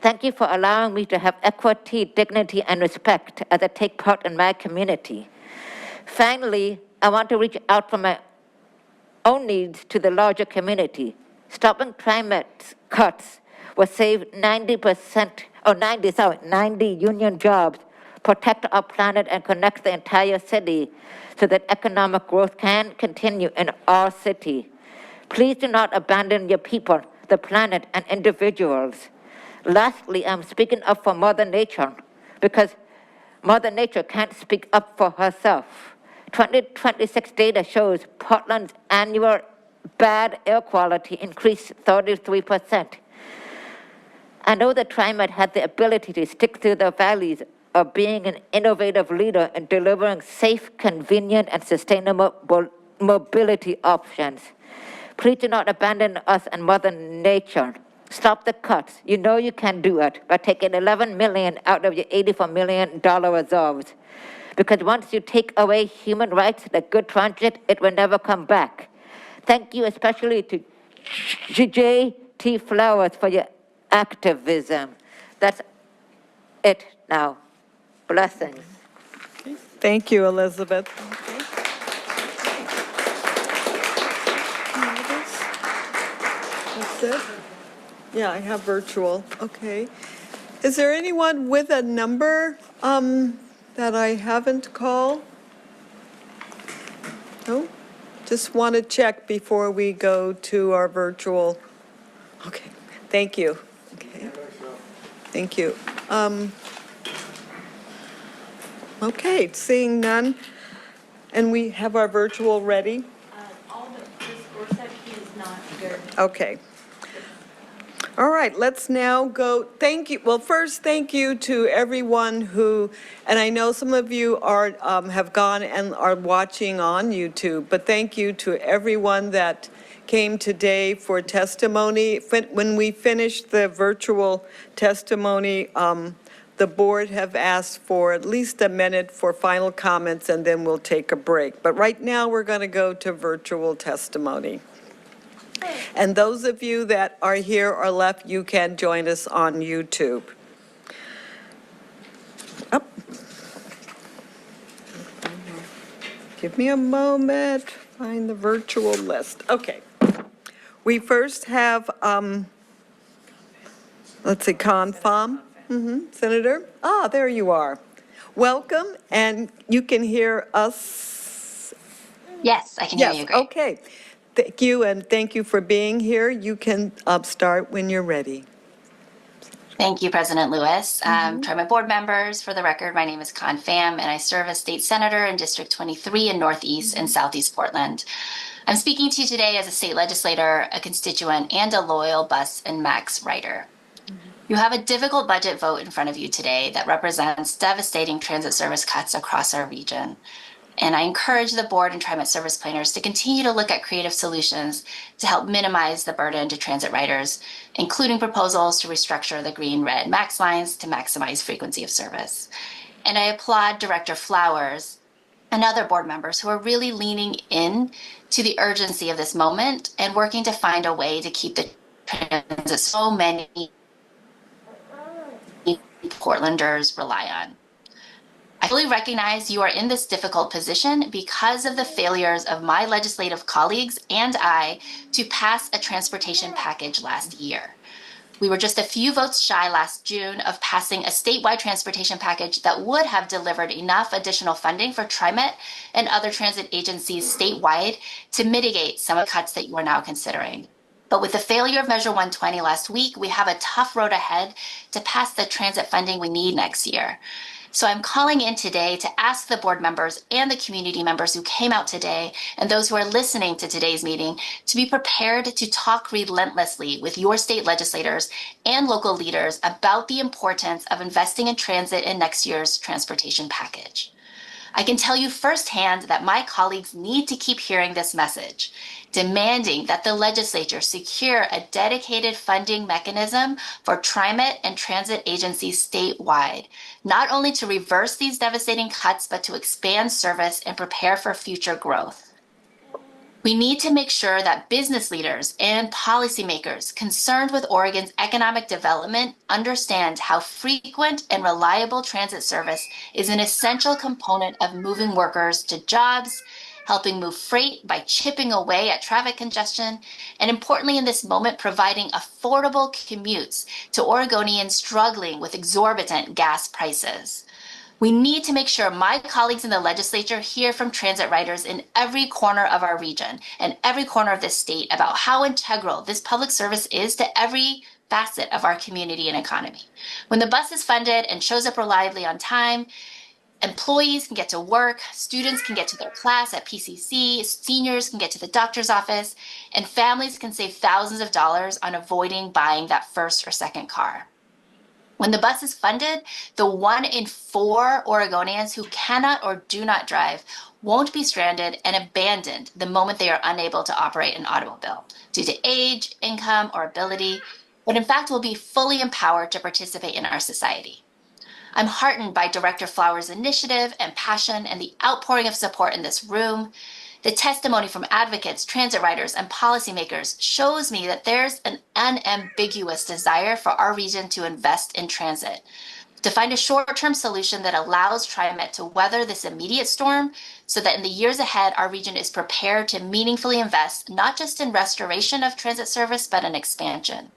Thank you for allowing me to have equity, dignity, and respect as I take part in my community. Finally, I want to reach out for my own needs to the larger community. Stopping TRIMET cuts will save 90 union jobs, protect our planet, and connect the entire city so that economic growth can continue in our city. Please do not abandon your people, the planet, and individuals. Lastly, I'm speaking up for Mother Nature because Mother Nature can't speak up for herself. 2026 data shows Portland's annual bad air quality increased 33%. I know that TRIMET has the ability to stick to their values of being an innovative leader in delivering safe, convenient, and sustainable mobility options. Please do not abandon us and Mother Nature. Stop the cuts. You know you can do it by taking $11 million out of your $84 million reserves. Because once you take away human rights like good transit, it will never come back. Thank you especially to J.T. Flowers for your activism. That's it now. Blessings. Thank you, Elizabeth. That's it? Yeah, I have virtual. Okay. Is there anyone with a number that I haven't called? No? Just want to check before we go to our virtual. Okay, thank you. Okay. Thank you. Okay, seeing none, and we have our virtual ready? All but Chris Gorsuch, he is not here. Okay. All right, let's now go, thank you, well, first, thank you to everyone who, and I know some of you are, have gone and are watching on YouTube, but thank you to everyone that came today for testimony. When we finished the virtual testimony, the board have asked for at least a minute for final comments, and then we'll take a break. But right now, we're going to go to virtual testimony. And those of you that are here or left, you can join us on YouTube. Up. Give me a moment, find the virtual list. Okay. We first have, let's see, Confom. Senator? Ah, there you are. Welcome, and you can hear us? Yes, I can hear you. Great. Okay. Thank you, and thank you for being here. You can start when you're ready. Thank you, President Lewis. TRIMET board members, for the record, my name is Con Pham, and I serve as state senator in District 23 in Northeast and Southeast Portland. I'm speaking to you today as a state legislator, a constituent, and a loyal bus and MAX rider. You have a difficult budget vote in front of you today that represents devastating transit service cuts across our region. And I encourage the board and TriMet service planners to continue to look at creative solutions to help minimize the burden to transit riders, including proposals to restructure the green-red max lines to maximize frequency of service. And I applaud Director Flowers and other board members who are really leaning in to the urgency of this moment and working to find a way to keep the transit so many Portlanders rely on. I fully recognize you are in this difficult position because of the failures of my legislative colleagues and I to pass a transportation package last year. We were just a few votes shy last June of passing a statewide transportation package that would have delivered enough additional funding for TriMet and other transit agencies statewide to mitigate some of the cuts that you are now considering. But with the failure of Measure 120 last week, we have a tough road ahead to pass the transit funding we need next year. So I'm calling in today to ask the board members and the community members who came out today and those who are listening to today's meeting to be prepared to talk relentlessly with your state legislators and local leaders about the importance of investing in transit in next year's transportation package. I can tell you firsthand that my colleagues need to keep hearing this message, demanding that the legislature secure a dedicated funding mechanism for TriMet and transit agencies statewide, not only to reverse these devastating cuts, but to expand service and prepare for future growth. We need to make sure that business leaders and policymakers concerned with Oregon's economic development understand how frequent and reliable transit service is an essential component of moving workers to jobs, helping move freight by chipping away at traffic congestion, and importantly in this moment, providing affordable commutes to Oregonians struggling with exorbitant gas prices. We need to make sure my colleagues in the legislature hear from transit riders in every corner of our region and every corner of this state about how integral this public service is to every facet of our community and economy. When the bus is funded and shows up reliably on time, employees can get to work, students can get to their class at PCC, seniors can get to the doctor's office, and families can save thousands of dollars on avoiding buying that first or second car. When the bus is funded, the 1 in 4 Oregonians who cannot or do not drive won't be stranded and abandoned the moment they are unable to operate an automobile due to age, income, or ability, but in fact will be fully empowered to participate in our society. I'm heartened by Director Flowers' initiative and passion and the outpouring of support in this room. The testimony from advocates, transit riders, and policymakers shows me that there's an unambiguous desire for our region to invest in transit, to find a short-term solution that allows TriMet to weather this immediate storm so that in the years ahead, our region is prepared to meaningfully invest not just in restoration of transit service, but in expansion.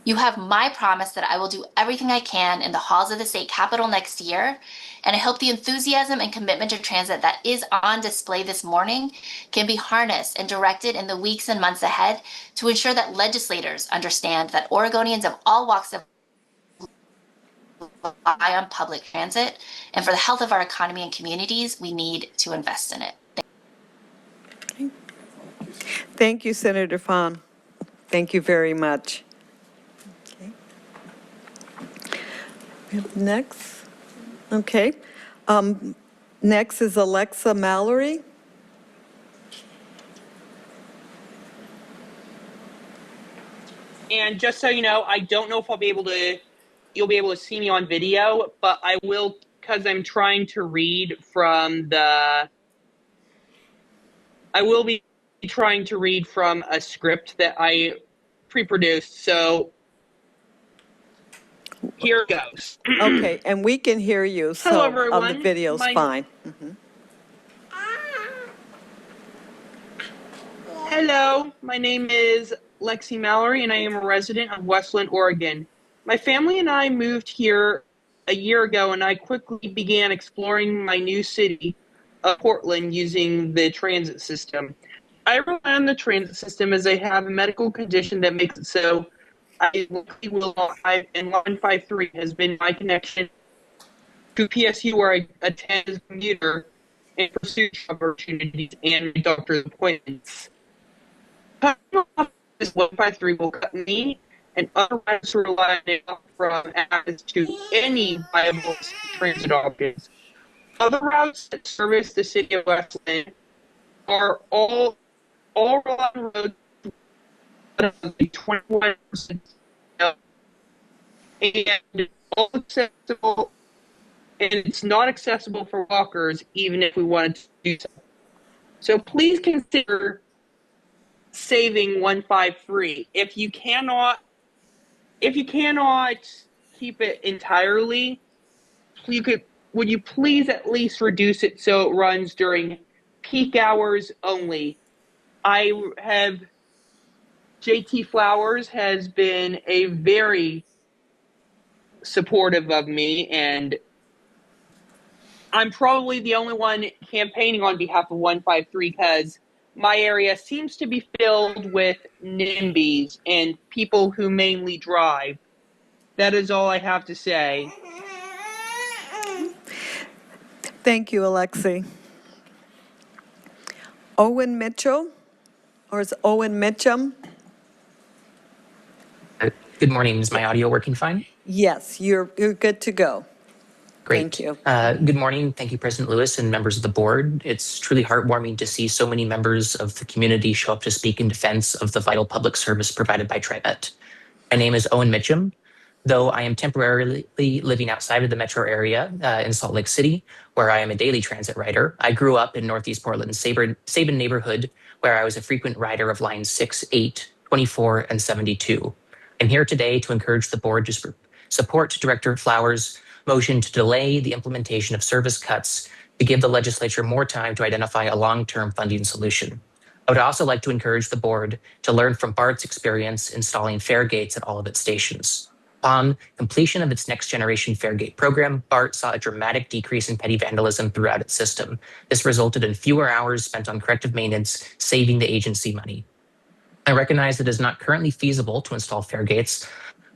You have my promise that I will do everything I can in the halls of the state capitol next year, and I hope the enthusiasm and commitment to transit that is on display this morning can be harnessed and directed in the weeks and months ahead to ensure that legislators understand that Oregonians of all walks of rely on public transit, and for the health of our economy and communities, we need to invest in it. Thank you, Senator Fawn. Thank you very much. Next, okay. Next is Alexa Mallory. And just so you know, I don't know if you'll be able to see me on video, but I will, because I'm trying to read from I will be trying to read from a script that I pre-produced, so here goes. Okay, and we can hear you, so Hello, everyone. the video's fine. Hello, my name is Lexi Mallory, and I am a resident of Westland, Oregon. My family and I moved here a year ago, and I quickly began exploring my new city of Portland using the transit system. I rely on the transit system as I have a medical condition that makes it so I likely will not, and Line 53 has been my connection to PSU, where I attend as a commuter and pursue job opportunities and doctor's appointments. This 153 will cut me and other riders who rely on it off from access to any viable transit options. Other routes that service the city of Westland are all along roads 21% and all accessible, and it's not accessible for walkers even if we wanted to do so. So please consider saving 153. If you cannot keep it entirely, would you please at least reduce it so it runs during peak hours only? JT Flowers has been a very supportive of me, and I'm probably the only one campaigning on behalf of 153 because my area seems to be filled with NIMBYs and people who mainly drive. That is all I have to say. Thank you, Alexi. Owen Mitchell, or is Owen Mitchum? Good morning. Is my audio working fine? Yes, you're good to go. Great. Thank you. Good morning. Thank you, President Lewis and members of the board. It's truly heartwarming to see so many members of the community show up to speak in defense of the vital public service provided by TRIMET. My name is Owen Mitchum. Though I am temporarily living outside of the metro area in Salt Lake City, where I am a daily transit rider, I grew up in Northeast Portland's Sabin neighborhood, where I was a frequent rider of lines 6, 8, 24, and 72. I'm here today to encourage the board to support Director Flowers' motion to delay the implementation of service cuts to give the legislature more time to identify a long-term funding solution. I would also like to encourage the board to learn from BART's experience installing fare gates at all of its stations. Upon completion of its next generation fare gate program, BART saw a dramatic decrease in petty vandalism throughout its system. This resulted in fewer hours spent on corrective maintenance, saving the agency money. I recognize that it is not currently feasible to install fare gates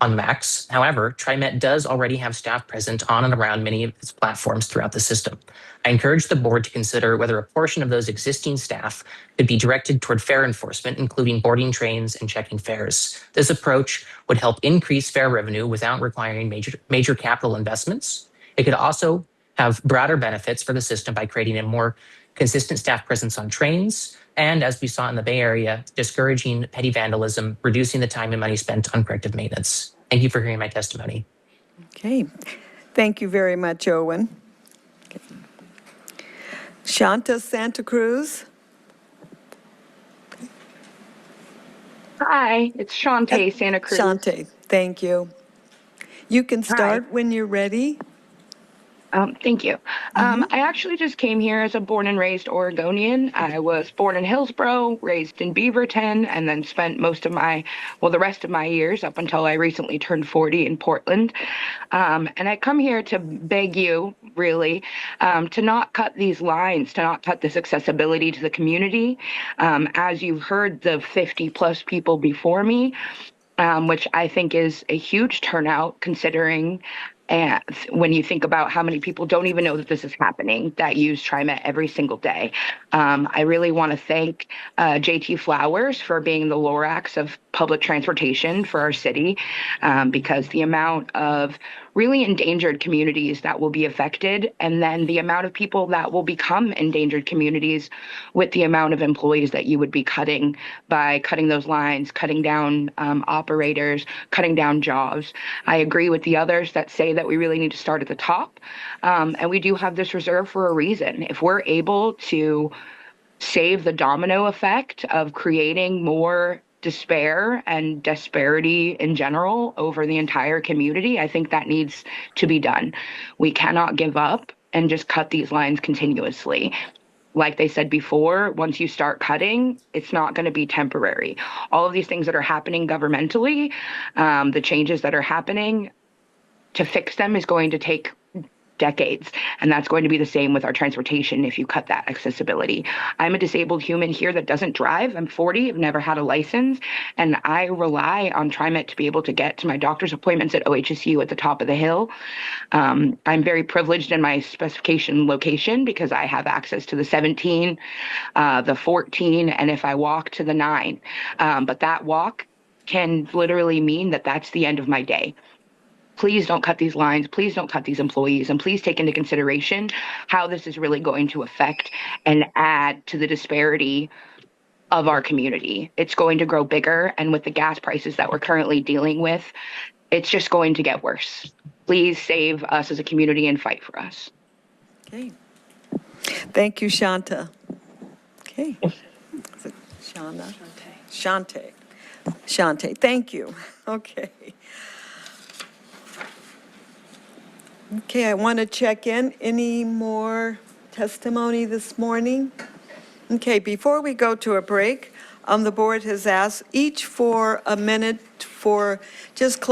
on Max. However, TriMet does already have staff present on and around many of its platforms throughout the system. I encourage the board to consider whether a portion of those existing staff could be directed toward fare enforcement, including boarding trains and checking fares. This approach would help increase fare revenue without requiring major capital investments. It could also have broader benefits for the system by creating a more consistent staff presence on trains, and as we saw in the Bay Area, discouraging petty vandalism, reducing the time and money spent on corrective maintenance. Thank you for hearing my testimony. Okay. Thank you very much, Owen. Okay. Shanta Santa Cruz. Hi, it's Shantae Santa Cruz. Shantae, thank you. You can start when you're ready. Thank you. I actually just came here as a born and raised Oregonian. I was born in Hillsborough, raised in Beaverton, and then spent the rest of my years up until I recently turned 40 in Portland. And I come here to beg you, really, to not cut these lines, to not cut this accessibility to the community. As you've heard, the 50 plus people before me, which I think is a huge turnout considering when you think about how many people don't even know that this is happening that use TriMet every single day. I really want to thank JT Flowers for being the Lorax of public transportation for our city, because the amount of really endangered communities that will be affected, and then the amount of people that will become endangered communities with the amount of employees that you would be cutting by cutting those lines, cutting down operators, cutting down jobs. I agree with the others that say that we really need to start at the top. And we do have this reserve for a reason. If we're able to save the domino effect of creating more despair and disparity in general over the entire community, I think that needs to be done. We cannot give up and just cut these lines continuously. Like they said before, once you start cutting, it's not going to be temporary. All of these things that are happening governmentally, the changes that are happening, to fix them is going to take decades. And that's going to be the same with our transportation if you cut that accessibility. I'm a disabled human here that doesn't drive. I'm 40, I've never had a license, and I rely on TriMet to be able to get to my doctor's appointments at OHSU at the top of the hill. I'm very privileged in my specification location because I have access to the 17, the 14, and if I walk to the 9. But that walk can literally mean that that's the end of my day. please don't cut these lines, please don't cut these employees, and please take into consideration how this is really going to affect and add to the disparity of our community. It's going to grow bigger, and with the gas prices that we're currently dealing with, it's just going to get worse. Please save us as a community and fight for us. Okay. Thank you, Shanta. Okay. Is it Shauna? Shante. Shante, thank you. Okay. Okay, I want to check in. Any more testimony this morning? Okay, before we go to a break, the board has asked each for a minute for just